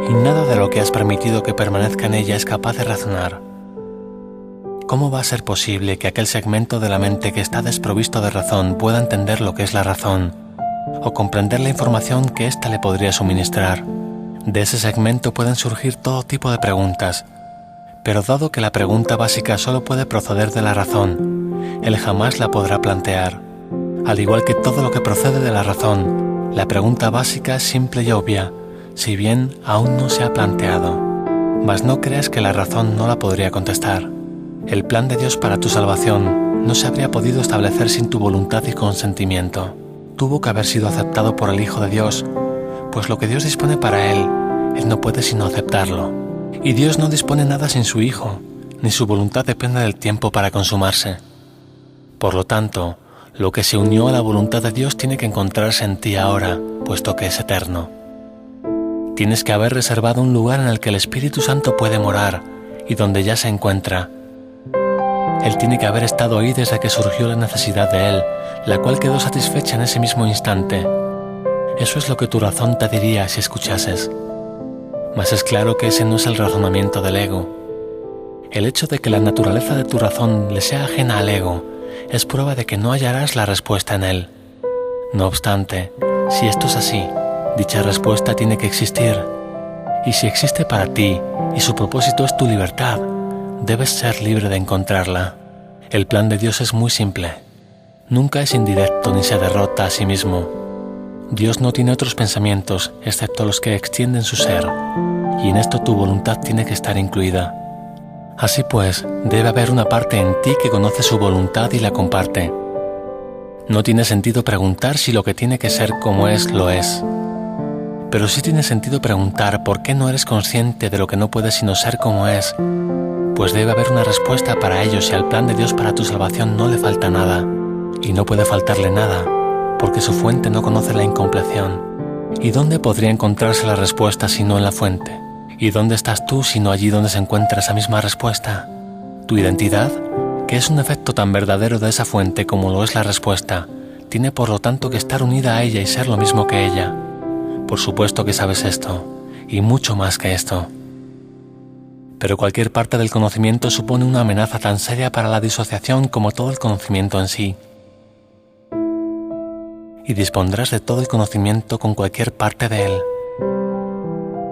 y nada de lo que has permitido que permanezca en ella es capaz de razonar. ¿Cómo va a ser posible que aquel segmento de la mente que está desprovisto de razón pueda entender lo que es la razón, o comprender la información que ésta le podría suministrar? De ese segmento pueden surgir todo tipo de preguntas, pero dado que la pregunta básica solo puede proceder de la razón, él jamás la podrá plantear. Al igual que todo lo que procede de la razón, la pregunta básica es simple y obvia, si bien aún no se ha planteado. Mas no creas que la razón no la podría contestar. El plan de Dios para tu salvación no se habría podido establecer sin tu voluntad y consentimiento. Tuvo que haber sido aceptado por el Hijo de Dios, pues lo que Dios dispone para él no puede sino aceptarlo. Y Dios no dispone nada sin su Hijo, ni su voluntad depende del tiempo para consumarse. Por lo tanto, lo que se unió a la voluntad de Dios tiene que encontrarse en ti ahora, puesto que es eterno. Tienes que haber reservado un lugar en el que el Espíritu Santo puede morar y donde ya se encuentra. Él tiene que haber estado ahí desde que surgió la necesidad de Él, la cual quedó satisfecha en ese mismo instante. Eso es lo que tu razón te diría si escuchases. Mas es claro que ese no es el razonamiento del ego. El hecho de que la naturaleza de tu razón le sea ajena al ego es prueba de que no hallarás la respuesta en él. No obstante, si esto es así, dicha respuesta tiene que existir. Y si existe para ti y su propósito es tu libertad, debes ser libre de encontrarla. El plan de Dios es muy simple. Nunca es indirecto ni se derrota a sí mismo. Dios no tiene otros pensamientos excepto los que extienden su ser, y en esto tu voluntad tiene que estar incluida. Así pues, debe haber una parte en ti que conoce su voluntad y la comparte. No tiene sentido preguntar si lo que tiene que ser como es, lo es. Pero sí tiene sentido preguntar por qué no eres consciente de lo que no puede sino ser como es, pues debe haber una respuesta para ello si al plan de Dios para tu salvación no le falta nada, y no puede faltarle nada, porque su fuente no conoce la incompleción. ¿Y dónde podría encontrarse la respuesta si no en la fuente? ¿Y dónde estás tú si no allí donde se encuentra esa misma respuesta? Tu identidad, que es un efecto tan verdadero de esa fuente como lo es la respuesta, tiene por lo tanto que estar unida a ella y ser lo mismo que ella. Por supuesto que sabes esto, y mucho más que esto. Pero cualquier parte del conocimiento supone una amenaza tan seria para la disociación como todo el conocimiento en sí. Y dispondrás de todo el conocimiento con cualquier parte de él.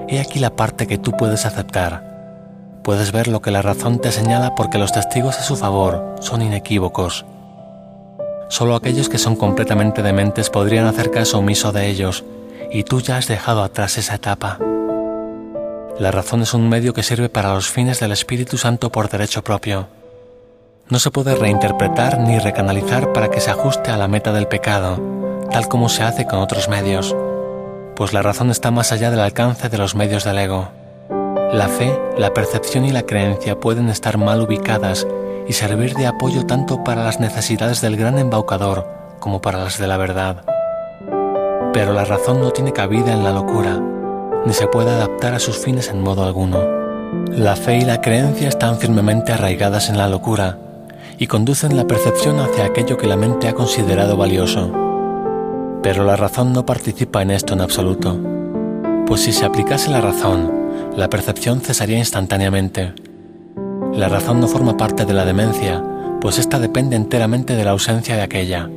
He aquí la parte que tú puedes aceptar. Puedes ver lo que la razón te señala porque los testigos a su favor son inequívocos. Solo aquellos que son completamente dementes podrían hacer caso omiso de ellos, y tú ya has dejado atrás esa etapa. La razón es un medio que sirve para los fines del Espíritu Santo por derecho propio. No se puede reinterpretar ni recanalizar para que se ajuste a la meta del pecado, tal como se hace con otros medios, pues la razón está más allá del alcance de los medios del ego. La fe, la percepción y la creencia pueden estar mal ubicadas y servir de apoyo tanto para las necesidades del gran embaucador como para las de la verdad. Pero la razón no tiene cabida en la locura, ni se puede adaptar a sus fines en modo alguno. La fe y la creencia están firmemente arraigadas en la locura, y conducen la percepción hacia aquello que la mente ha considerado valioso. Pero la razón no participa en esto en absoluto, pues si se aplicase la razón, la percepción cesaría instantáneamente. La razón no forma parte de la demencia, pues ésta depende enteramente de la ausencia de aquella.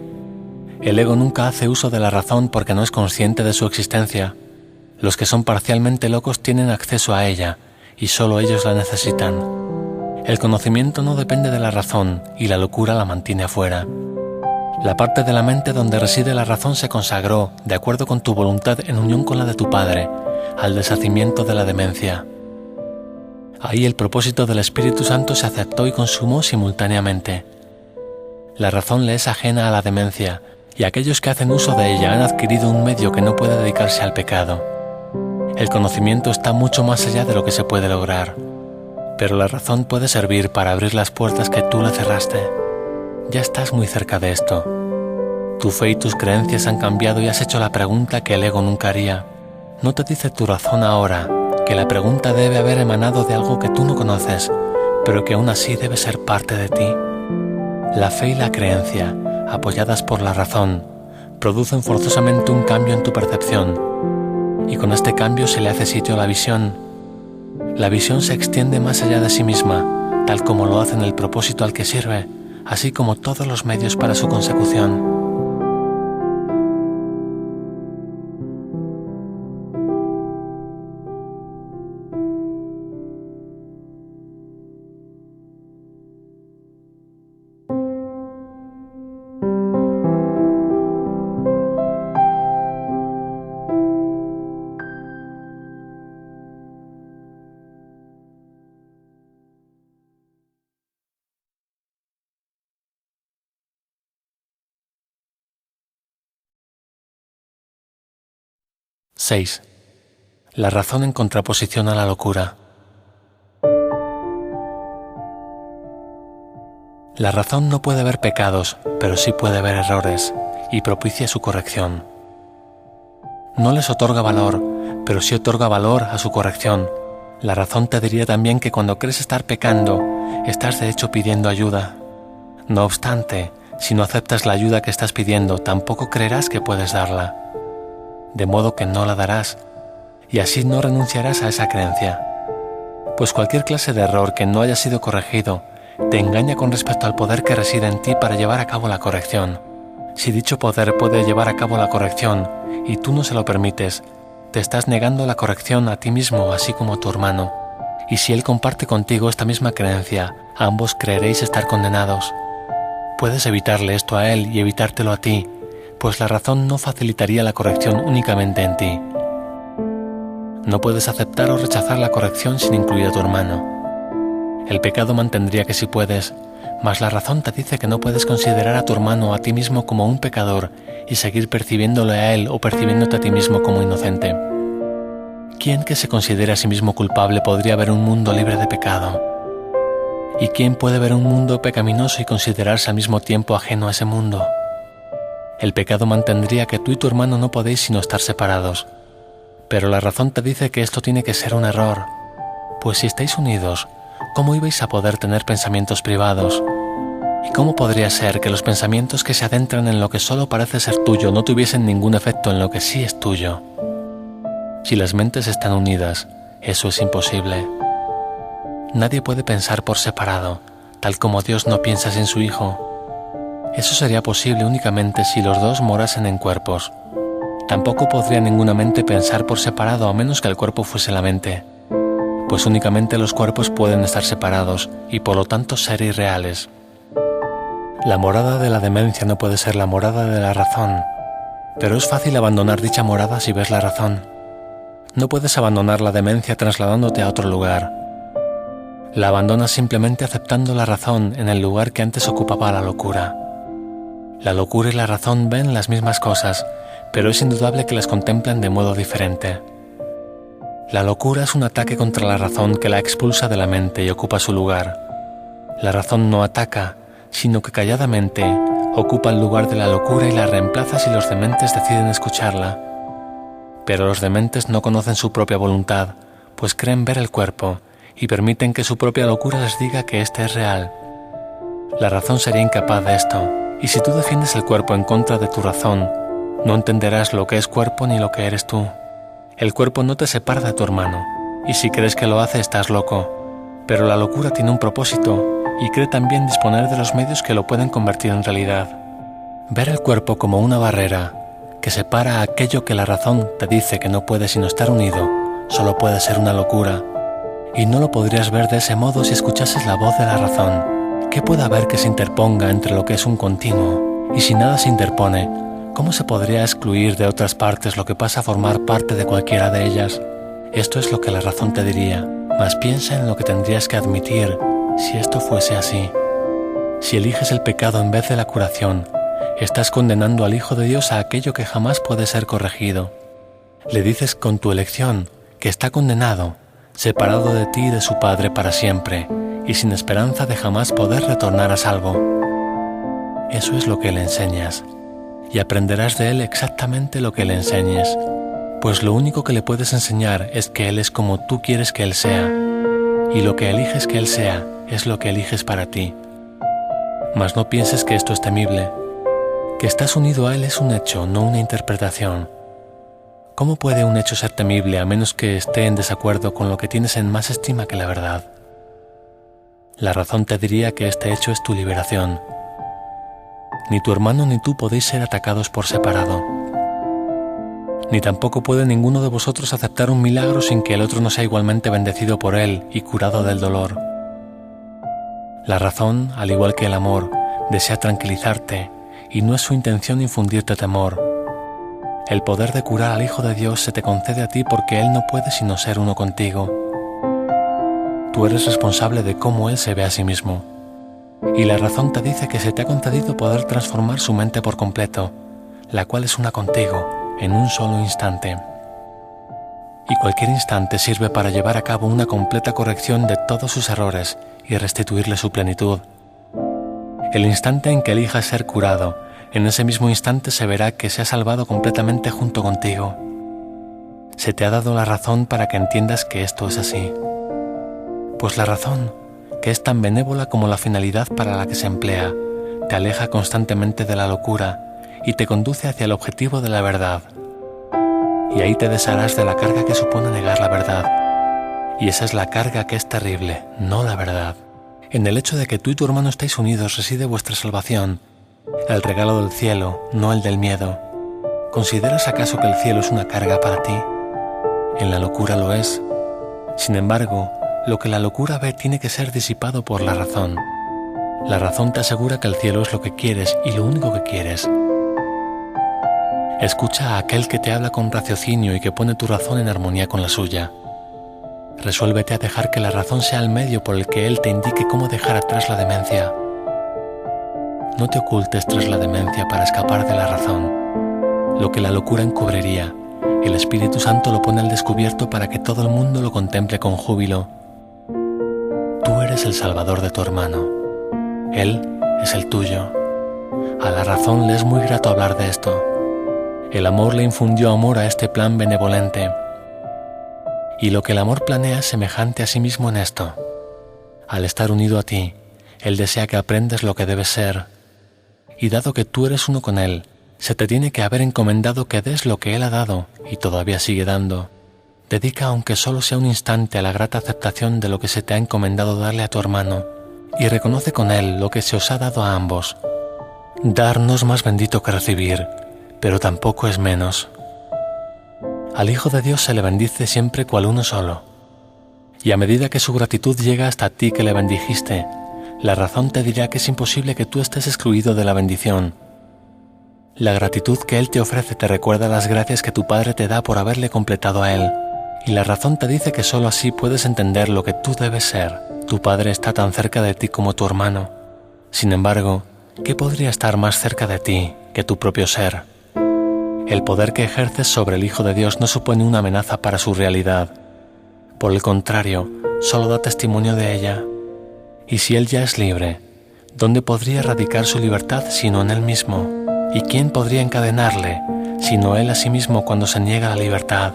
El ego nunca hace uso de la razón porque no es consciente de su existencia. Los que son parcialmente locos tienen acceso a ella, y solo ellos la necesitan. El conocimiento no depende de la razón, y la locura la mantiene afuera. La parte de la mente donde reside la razón se consagró, de acuerdo con tu voluntad en unión con la de tu Padre, al deshacimiento de la demencia. Ahí el propósito del Espíritu Santo se aceptó y consumó simultáneamente. La razón le es ajena a la demencia, y aquellos que hacen uso de ella han adquirido un medio que no puede dedicarse al pecado. El conocimiento está mucho más allá de lo que se puede lograr, pero la razón puede servir para abrir las puertas que tú le cerraste. Ya estás muy cerca de esto. Tu fe y tus creencias han cambiado y has hecho la pregunta que el ego nunca haría. ¿No te dice tu razón ahora que la pregunta debe haber emanado de algo que tú no conoces, pero que aún así debe ser parte de ti? La fe y la creencia, apoyadas por la razón, producen forzosamente un cambio en tu percepción, y con este cambio se le hace sitio a la visión. La visión se extiende más allá de sí misma, tal como lo hace en el propósito al que sirve, así como todos los medios para su consecución. (6) La razón en contraposición a la locura. La razón no puede ver pecados, pero sí puede ver errores, y propicia su corrección. No les otorga valor, pero sí otorga valor a su corrección. La razón te diría también que cuando crees estar pecando, estás de hecho pidiendo ayuda. No obstante, si no aceptas la ayuda que estás pidiendo, tampoco creerás que puedes darla. De modo que no la darás, y así no renunciarás a esa creencia. Pues cualquier clase de error que no haya sido corregido te engaña con respecto al poder que reside en ti para llevar a cabo la corrección. Si dicho poder puede llevar a cabo la corrección y tú no se lo permites, te estás negando la corrección a ti mismo así como a tu hermano. Y si él comparte contigo esta misma creencia, ambos creeréis estar condenados. Puedes evitarle esto a él y evitártelo a ti, pues la razón no facilitaría la corrección únicamente en ti. No puedes aceptar o rechazar la corrección sin incluir a tu hermano. El pecado mantendría que sí puedes, mas la razón te dice que no puedes considerar a tu hermano o a ti mismo como un pecador y seguir percibiéndole a él o percibiéndote a ti mismo como inocente. ¿Quién que se considere a sí mismo culpable podría ver un mundo libre de pecado? ¿Y quién puede ver un mundo pecaminoso y considerarse al mismo tiempo ajeno a ese mundo? El pecado mantendría que tú y tu hermano no podéis sino estar separados. Pero la razón te dice que esto tiene que ser un error, pues si estáis unidos, ¿cómo ibais a poder tener pensamientos privados? ¿Y cómo podría ser que los pensamientos que se adentran en lo que solo parece ser tuyo no tuviesen ningún efecto en lo que sí es tuyo? Si las mentes están unidas, eso es imposible. Nadie puede pensar por separado, tal como Dios no piensa sin su Hijo. Eso sería posible únicamente si los dos morasen en cuerpos. Tampoco podría ninguna mente pensar por separado a menos que el cuerpo fuese la mente, pues únicamente los cuerpos pueden estar separados y por lo tanto ser irreales. La morada de la demencia no puede ser la morada de la razón, pero es fácil abandonar dicha morada si ves la razón. No puedes abandonar la demencia trasladándote a otro lugar. La abandonas simplemente aceptando la razón en el lugar que antes ocupaba la locura. La locura y la razón ven las mismas cosas, pero es indudable que las contemplan de modo diferente. La locura es un ataque contra la razón que la expulsa de la mente y ocupa su lugar. La razón no ataca, sino que calladamente ocupa el lugar de la locura y la reemplaza si los dementes deciden escucharla. Pero los dementes no conocen su propia voluntad, pues creen ver el cuerpo y permiten que su propia locura les diga que éste es real. La razón sería incapaz de esto, y si tú defiendes el cuerpo en contra de tu razón, no entenderás lo que es cuerpo ni lo que eres tú. El cuerpo no te separa de tu hermano, y si crees que lo hace estás loco. Pero la locura tiene un propósito, y cree también disponer de los medios que lo pueden convertir en realidad. Ver el cuerpo como una barrera que separa aquello que la razón te dice que no puede sino estar unido, solo puede ser una locura. Y no lo podrías ver de ese modo si escuchases la voz de la razón. ¿Qué puede haber que se interponga entre lo que es un continuo? Y si nada se interpone, ¿cómo se podría excluir de otras partes lo que pasa a formar parte de cualquiera de ellas? Esto es lo que la razón te diría, mas piensa en lo que tendrías que admitir si esto fuese así. Si eliges el pecado en vez de la curación, estás condenando al Hijo de Dios a aquello que jamás puede ser corregido. Le dices con tu elección que está condenado, separado de ti y de su Padre para siempre, y sin esperanza de jamás poder retornar a salvo. Eso es lo que le enseñas, y aprenderás de él exactamente lo que le enseñes, pues lo único que le puedes enseñar es que él es como tú quieres que él sea, y lo que eliges que él sea es lo que eliges para ti. Mas no pienses que esto es temible. Que estás unido a él es un hecho, no una interpretación. ¿Cómo puede un hecho ser temible a menos que esté en desacuerdo con lo que tienes en más estima que la verdad? La razón te diría que este hecho es tu liberación. Ni tu hermano ni tú podéis ser atacados por separado. Ni tampoco puede ninguno de vosotros aceptar un milagro sin que el otro no sea igualmente bendecido por él y curado del dolor. La razón, al igual que el amor, desea tranquilizarte, y no es su intención infundirte temor. El poder de curar al Hijo de Dios se te concede a ti porque Él no puede sino ser uno contigo. Tú eres responsable de cómo Él se ve a sí mismo. Y la razón te dice que se te ha concedido poder transformar su mente por completo, la cual es una contigo, en un solo instante. Y cualquier instante sirve para llevar a cabo una completa corrección de todos sus errores y restituirle su plenitud. El instante en que elijas ser curado, en ese mismo instante se verá que se ha salvado completamente junto contigo. Se te ha dado la razón para que entiendas que esto es así. Pues la razón, que es tan benévola como la finalidad para la que se emplea, te aleja constantemente de la locura y te conduce hacia el objetivo de la verdad. Y ahí te desharás de la carga que supone negar la verdad. Y esa es la carga que es terrible, no la verdad. En el hecho de que tú y tu hermano estáis unidos reside vuestra salvación, el regalo del cielo, no el del miedo. ¿Consideras acaso que el cielo es una carga para ti? En la locura lo es. Sin embargo, lo que la locura ve tiene que ser disipado por la razón. La razón te asegura que el cielo es lo que quieres y lo único que quieres. Escucha a aquel que te habla con raciocinio y que pone tu razón en armonía con la suya. Resuélvete a dejar que la razón sea el medio por el que él te indique cómo dejar atrás la demencia. No te ocultes tras la demencia para escapar de la razón. Lo que la locura encubriría, el Espíritu Santo lo pone al descubierto para que todo el mundo lo contemple con júbilo. Tú eres el salvador de tu hermano. Él es el tuyo. A la razón le es muy grato hablar de esto. El amor le infundió amor a este plan benevolente. Y lo que el amor planea es semejante a sí mismo en esto. Al estar unido a ti, él desea que aprendas lo que debes ser. Y dado que tú eres uno con él, se te tiene que haber encomendado que des lo que él ha dado y todavía sigue dando. Dedica aunque solo sea un instante a la grata aceptación de lo que se te ha encomendado darle a tu hermano y reconoce con él lo que se os ha dado a ambos. Dar no es más bendito que recibir, pero tampoco es menos. Al Hijo de Dios se le bendice siempre cual uno solo. Y a medida que su gratitud llega hasta ti que le bendijiste, la razón te dirá que es imposible que tú estés excluido de la bendición. La gratitud que Él te ofrece te recuerda las gracias que tu Padre te da por haberle completado a Él, y la razón te dice que sólo así puedes entender lo que tú debes ser. Tu Padre está tan cerca de ti como tu hermano. Sin embargo, ¿qué podría estar más cerca de ti que tu propio ser? El poder que ejerces sobre el Hijo de Dios no supone una amenaza para su realidad. Por el contrario, solo da testimonio de ella. Y si Él ya es libre, ¿dónde podría radicar su libertad sino en Él mismo? ¿Y quién podría encadenarle, sino Él a sí mismo cuando se niega la libertad?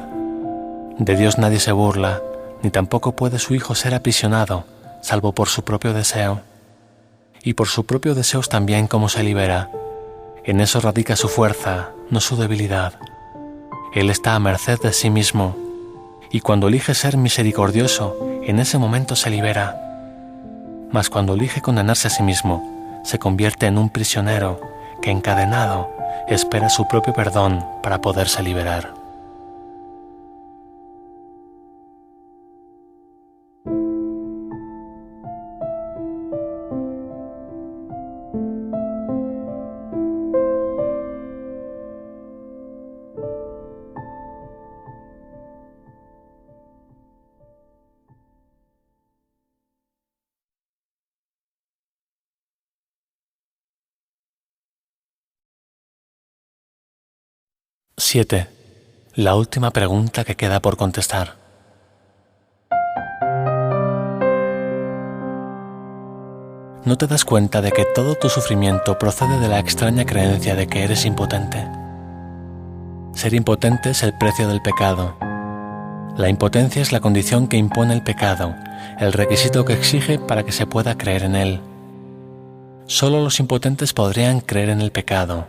De Dios nadie se burla, ni tampoco puede su Hijo ser aprisionado, salvo por su propio deseo. y por sus propios deseos también cómo se libera. En eso radica su fuerza, no su debilidad. Él está a merced de sí mismo, y cuando elige ser misericordioso, en ese momento se libera. Mas cuando elige condenarse a sí mismo, se convierte en un prisionero que, encadenado, espera su propio perdón para poderse liberar. (7) La última pregunta que queda por contestar. ¿No te das cuenta de que todo tu sufrimiento procede de la extraña creencia de que eres impotente? Ser impotente es el precio del pecado. La impotencia es la condición que impone el pecado, el requisito que exige para que se pueda creer en él. Solo los impotentes podrían creer en el pecado.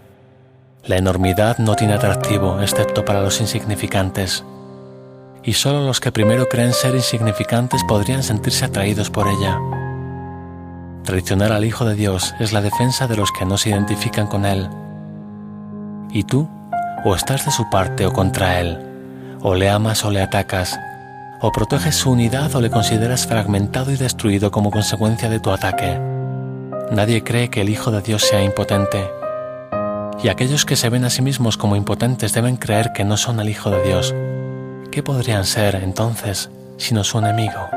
La enormidad no tiene atractivo excepto para los insignificantes, y solo los que primero creen ser insignificantes podrían sentirse atraídos por ella. Traicionar al Hijo de Dios es la defensa de los que no se identifican con Él. Y tú, o estás de su parte o contra Él, o le amas o le atacas, o proteges su unidad o le consideras fragmentado y destruido como consecuencia de tu ataque. Nadie cree que el Hijo de Dios sea impotente. Y aquellos que se ven a sí mismos como impotentes deben creer que no son el Hijo de Dios. ¿Qué podrían ser, entonces, sino su enemigo?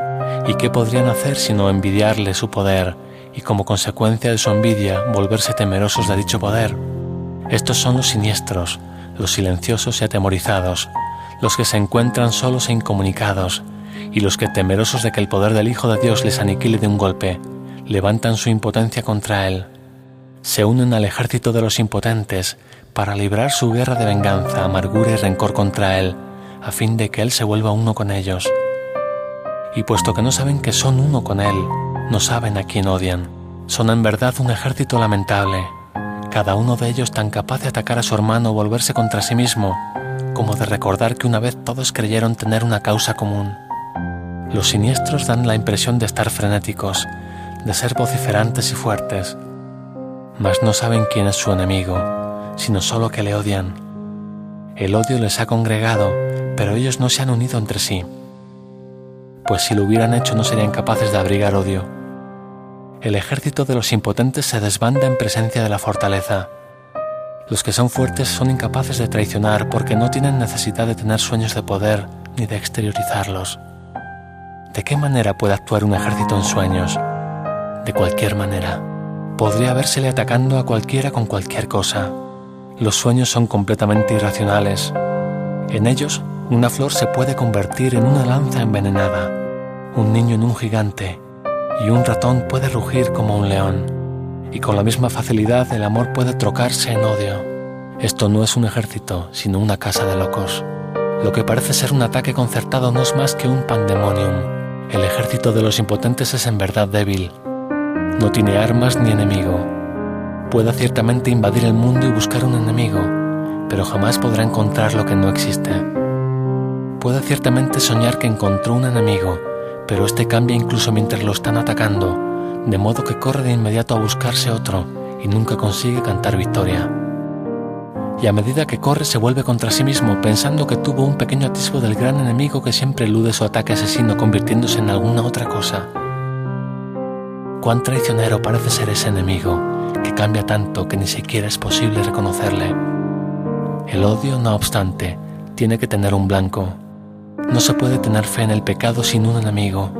¿Y qué podrían hacer sino envidiarle su poder y, como consecuencia de su envidia, volverse temerosos de dicho poder? Estos son los siniestros, los silenciosos y atemorizados, los que se encuentran solos e incomunicados, y los que, temerosos de que el poder del Hijo de Dios les aniquile de un golpe, levantan su impotencia contra Él. Se unen al ejército de los impotentes para librar su guerra de venganza, amargura y rencor contra Él, a fin de que Él se vuelva uno con ellos. Y puesto que no saben que son uno con Él, no saben a quién odian. Son en verdad un ejército lamentable, cada uno de ellos tan capaz de atacar a su hermano o volverse contra sí mismo, como de recordar que una vez todos creyeron tener una causa común. Los siniestros dan la impresión de estar frenéticos, de ser vociferantes y fuertes, mas no saben quién es su enemigo, sino solo que le odian. El odio les ha congregado, pero ellos no se han unido entre sí, pues si lo hubieran hecho no serían capaces de abrigar odio. El ejército de los impotentes se desbanda en presencia de la fortaleza. Los que son fuertes son incapaces de traicionar porque no tienen necesidad de tener sueños de poder ni de exteriorizarlos. ¿De qué manera puede actuar un ejército en sueños? De cualquier manera. Podría habérsele atacando a cualquiera con cualquier cosa. Los sueños son completamente irracionales. En ellos, una flor se puede convertir en una lanza envenenada, un niño en un gigante, y un ratón puede rugir como un león. Y con la misma facilidad el amor puede trocarse en odio. Esto no es un ejército, sino una casa de locos. Lo que parece ser un ataque concertado no es más que un pandemonium. El ejército de los impotentes es en verdad débil. No tiene armas ni enemigo. Puede ciertamente invadir el mundo y buscar un enemigo, pero jamás podrá encontrar lo que no existe. Puede ciertamente soñar que encontró un enemigo, pero este cambia incluso mientras lo están atacando, de modo que corre de inmediato a buscarse otro y nunca consigue cantar victoria. Y a medida que corre se vuelve contra sí mismo, pensando que tuvo un pequeño atisbo del gran enemigo que siempre elude su ataque asesino, convirtiéndose en alguna otra cosa. Cuán traicionero parece ser ese enemigo, que cambia tanto que ni siquiera es posible reconocerle. El odio, no obstante, tiene que tener un blanco. No se puede tener fe en el pecado sin un enemigo.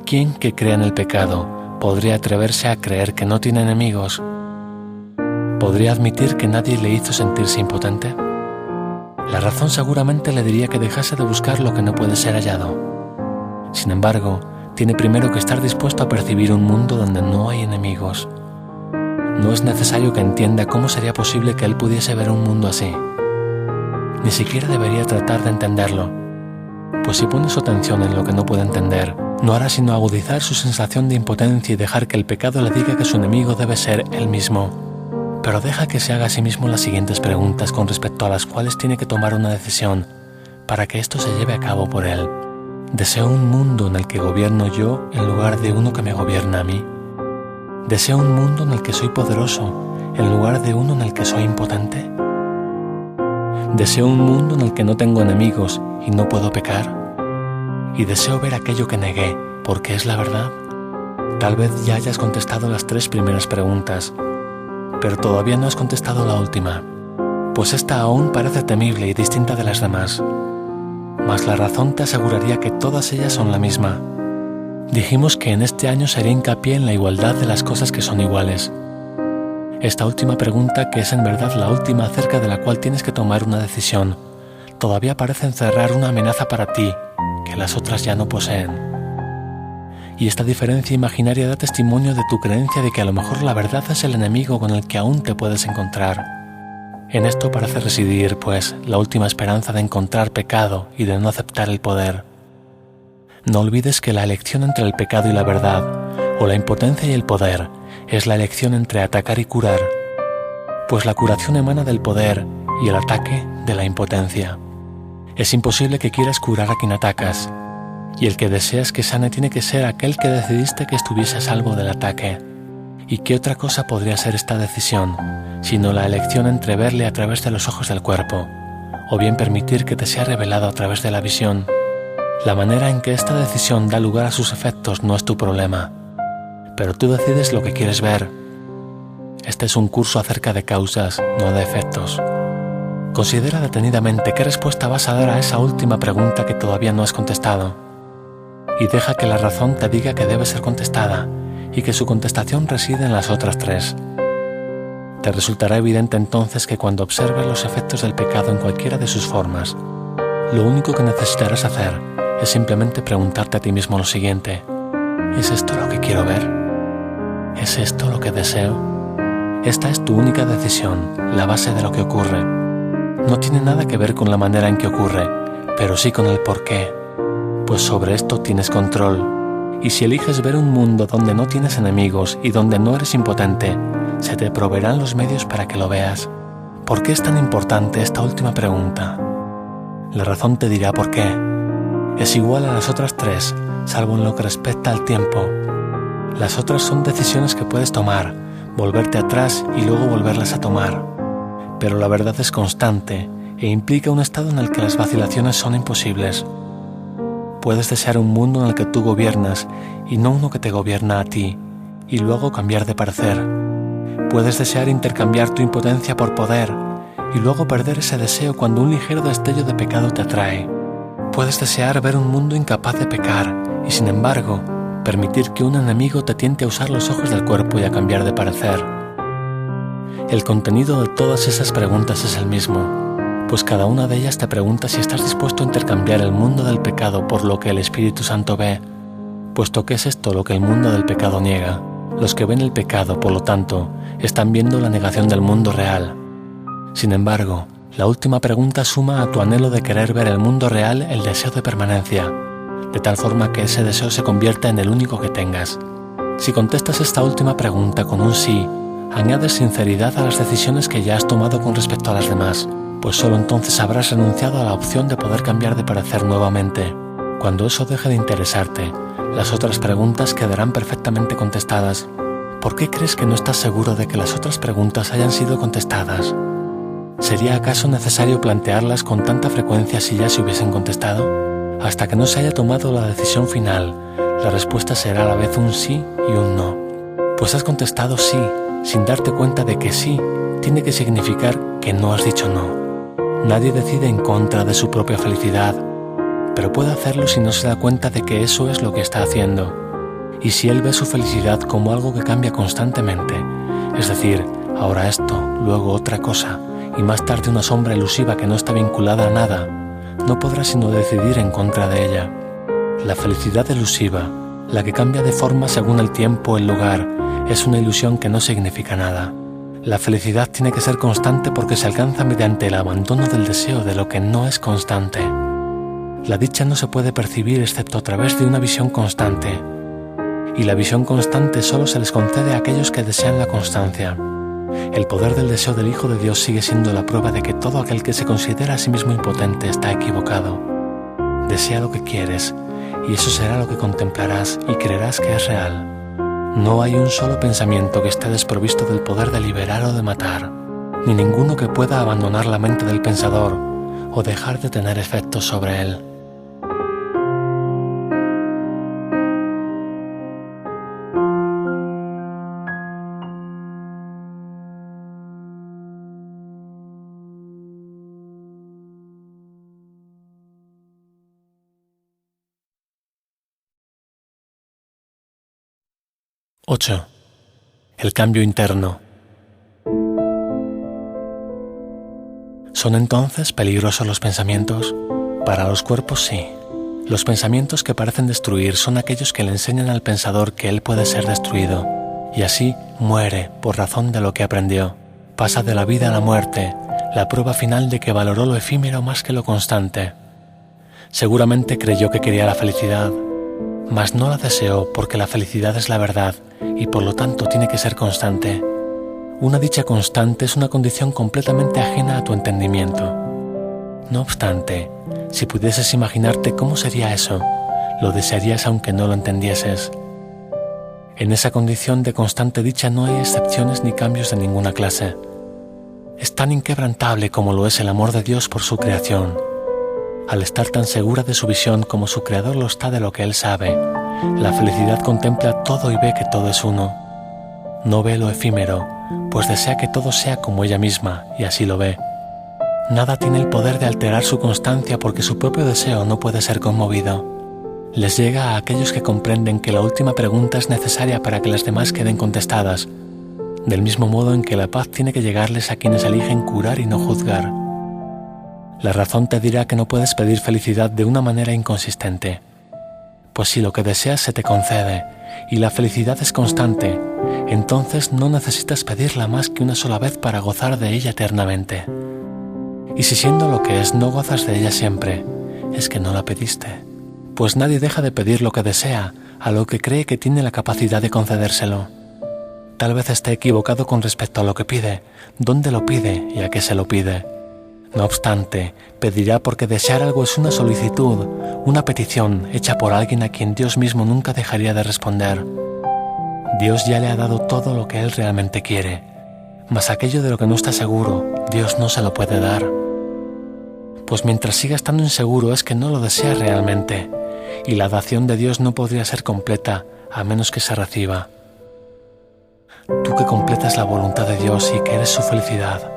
¿Quién que crea en el pecado podría atreverse a creer que no tiene enemigos? ¿Podría admitir que nadie le hizo sentirse impotente? La razón seguramente le diría que dejase de buscar lo que no puede ser hallado. Sin embargo, tiene primero que estar dispuesto a percibir un mundo donde no hay enemigos. No es necesario que entienda cómo sería posible que él pudiese ver un mundo así. Ni siquiera debería tratar de entenderlo, pues si pone su atención en lo que no puede entender, no hará sino agudizar su sensación de impotencia y dejar que el pecado le diga que su enemigo debe ser él mismo. Pero deja que se haga a sí mismo las siguientes preguntas con respecto a las cuales tiene que tomar una decisión para que esto se lleve a cabo por él. ¿Deseo un mundo en el que gobierno yo en lugar de uno que me gobierna a mí? ¿Deseo un mundo en el que soy poderoso en lugar de uno en el que soy impotente? ¿Deseo un mundo en el que no tengo enemigos y no puedo pecar? ¿Y deseo ver aquello que negué porque es la verdad? Tal vez ya hayas contestado las 3 primeras preguntas, pero todavía no has contestado la última, pues esta aún parece temible y distinta de las demás. Mas la razón te aseguraría que todas ellas son la misma. Dijimos que en este año se haría hincapié en la igualdad de las cosas que son iguales. Esta última pregunta, que es en verdad la última acerca de la cual tienes que tomar una decisión, todavía parece encerrar una amenaza para ti que las otras ya no poseen. Y esta diferencia imaginaria da testimonio de tu creencia de que a lo mejor la verdad es el enemigo con el que aún te puedes encontrar. En esto parece residir, pues, la última esperanza de encontrar pecado y de no aceptar el poder. No olvides que la elección entre el pecado y la verdad, o la impotencia y el poder, es la elección entre atacar y curar, pues la curación emana del poder y el ataque de la impotencia. Es imposible que quieras curar a quien atacas, y el que deseas que sane tiene que ser aquel que decidiste que estuviese a salvo del ataque. ¿Y qué otra cosa podría ser esta decisión, sino la elección entre verle a través de los ojos del cuerpo, o bien permitir que te sea revelado a través de la visión? La manera en que esta decisión da lugar a sus efectos no es tu problema, pero tú decides lo que quieres ver. Este es un curso acerca de causas, no de efectos. Considera detenidamente qué respuesta vas a dar a esa última pregunta que todavía no has contestado, y deja que la razón te diga que debe ser contestada y que su contestación reside en las otras 3. Te resultará evidente entonces que cuando observes los efectos del pecado en cualquiera de sus formas, lo único que necesitarás hacer es simplemente preguntarte a ti mismo lo siguiente: ¿es esto lo que quiero ver? ¿Es esto lo que deseo? Esta es tu única decisión, la base de lo que ocurre. No tiene nada que ver con la manera en que ocurre, pero sí con el por qué, pues sobre esto tienes control. Y si eliges ver un mundo donde no tienes enemigos y donde no eres impotente, se te proveerán los medios para que lo veas. ¿Por qué es tan importante esta última pregunta? La razón te dirá por qué. Es igual a las otras 3, salvo en lo que respecta al tiempo. Las otras son decisiones que puedes tomar, volverte atrás y luego volverlas a tomar. Pero la verdad es constante e implica un estado en el que las vacilaciones son imposibles. Puedes desear un mundo en el que tú gobiernas y no uno que te gobierna a ti, y luego cambiar de parecer. Puedes desear intercambiar tu impotencia por poder y luego perder ese deseo cuando un ligero destello de pecado te atrae. Puedes desear ver un mundo incapaz de pecar y, sin embargo, permitir que un enemigo te tiente a usar los ojos del cuerpo y a cambiar de parecer. El contenido de todas esas preguntas es el mismo, pues cada una de ellas te pregunta si estás dispuesto a intercambiar el mundo del pecado por lo que el Espíritu Santo ve, puesto que es esto lo que el mundo del pecado niega. Los que ven el pecado, por lo tanto, están viendo la negación del mundo real. Sin embargo, la última pregunta suma a tu anhelo de querer ver el mundo real el deseo de permanencia, de tal forma que ese deseo se convierta en el único que tengas. Si contestas esta última pregunta con un sí, añades sinceridad a las decisiones que ya has tomado con respecto a las demás, pues solo entonces habrás renunciado a la opción de poder cambiar de parecer nuevamente. Cuando eso deje de interesarte, las otras preguntas quedarán perfectamente contestadas. ¿Por qué crees que no estás seguro de que las otras preguntas hayan sido contestadas? ¿Sería acaso necesario plantearlas con tanta frecuencia si ya se hubiesen contestado? Hasta que no se haya tomado la decisión final, la respuesta será a la vez un sí y un no. Pues has contestado sí, sin darte cuenta de que sí tiene que significar que no has dicho no. Nadie decide en contra de su propia felicidad, pero puede hacerlo si no se da cuenta de que eso es lo que está haciendo. Y si él ve su felicidad como algo que cambia constantemente, es decir, ahora esto, luego otra cosa, y más tarde una sombra elusiva que no está vinculada a nada, no podrá sino decidir en contra de ella. La felicidad elusiva, la que cambia de forma según el tiempo o el lugar, es una ilusión que no significa nada. La felicidad tiene que ser constante porque se alcanza mediante el abandono del deseo de lo que no es constante. La dicha no se puede percibir excepto a través de una visión constante, y la visión constante solo se les concede a aquellos que desean la constancia. El poder del deseo del Hijo de Dios sigue siendo la prueba de que todo aquel que se considera a sí mismo impotente está equivocado. Desea lo que quieres, y eso será lo que contemplarás y creerás que es real. No hay un solo pensamiento que esté desprovisto del poder de liberar o de matar, ni ninguno que pueda abandonar la mente del pensador o dejar de tener efectos sobre él. (8) El cambio interno. ¿Son entonces peligrosos los pensamientos? Para los cuerpos sí. Los pensamientos que parecen destruir son aquellos que le enseñan al pensador que él puede ser destruido, y así muere por razón de lo que aprendió. Pasa de la vida a la muerte, la prueba final de que valoró lo efímero más que lo constante. Seguramente creyó que quería la felicidad, mas no la deseó porque la felicidad es la verdad y por lo tanto tiene que ser constante. Una dicha constante es una condición completamente ajena a tu entendimiento. No obstante, si pudieses imaginarte cómo sería eso, lo desearías aunque no lo entendieses. En esa condición de constante dicha no hay excepciones ni cambios de ninguna clase. Es tan inquebrantable como lo es el amor de Dios por su creación. Al estar tan segura de su visión como su creador lo está de lo que él sabe, la felicidad contempla todo y ve que todo es uno. No ve lo efímero, pues desea que todo sea como ella misma, y así lo ve. Nada tiene el poder de alterar su constancia porque su propio deseo no puede ser conmovido. Les llega a aquellos que comprenden que la última pregunta es necesaria para que las demás queden contestadas, del mismo modo en que la paz tiene que llegarles a quienes eligen curar y no juzgar. La razón te dirá que no puedes pedir felicidad de una manera inconsistente, pues si lo que deseas se te concede y la felicidad es constante, entonces no necesitas pedirla más que una sola vez para gozar de ella eternamente. Y si siendo lo que es no gozas de ella siempre, es que no la pediste, pues nadie deja de pedir lo que desea a lo que cree que tiene la capacidad de concedérselo. Tal vez esté equivocado con respecto a lo que pide, dónde lo pide y a qué se lo pide. No obstante, pedirá porque desear algo es una solicitud, una petición hecha por alguien a quien Dios mismo nunca dejaría de responder. Dios ya le ha dado todo lo que él realmente quiere, mas aquello de lo que no está seguro, Dios no se lo puede dar. Pues mientras siga estando inseguro es que no lo desea realmente, y la dación de Dios no podría ser completa a menos que se reciba. Tú que completas la voluntad de Dios y que eres su felicidad,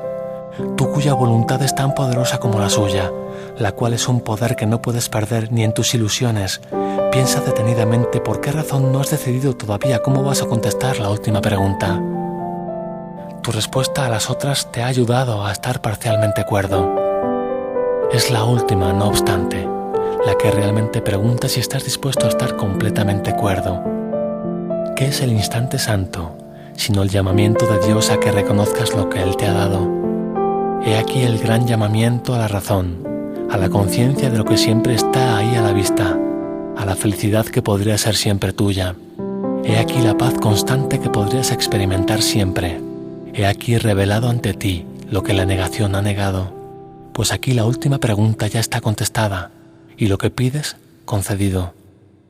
tú cuya voluntad es tan poderosa como la suya, la cual es un poder que no puedes perder ni en tus ilusiones, piensa detenidamente por qué razón no has decidido todavía cómo vas a contestar la última pregunta. Tu respuesta a las otras te ha ayudado a estar parcialmente cuerdo. Es la última, no obstante, la que realmente pregunta si estás dispuesto a estar completamente cuerdo. ¿Qué es el instante santo, sino el llamamiento de Dios a que reconozcas lo que Él te ha dado? He aquí el gran llamamiento a la razón, a la conciencia de lo que siempre está ahí a la vista, a la felicidad que podría ser siempre tuya. He aquí la paz constante que podrías experimentar siempre. He aquí revelado ante ti lo que la negación ha negado. Pues aquí la última pregunta ya está contestada, y lo que pides, concedido.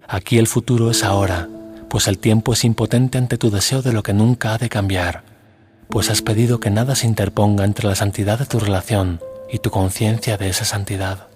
Aquí el futuro es ahora, pues el tiempo es impotente ante tu deseo de lo que nunca ha de cambiar, pues has pedido que nada se interponga entre la santidad de tu relación y tu conciencia de esa santidad.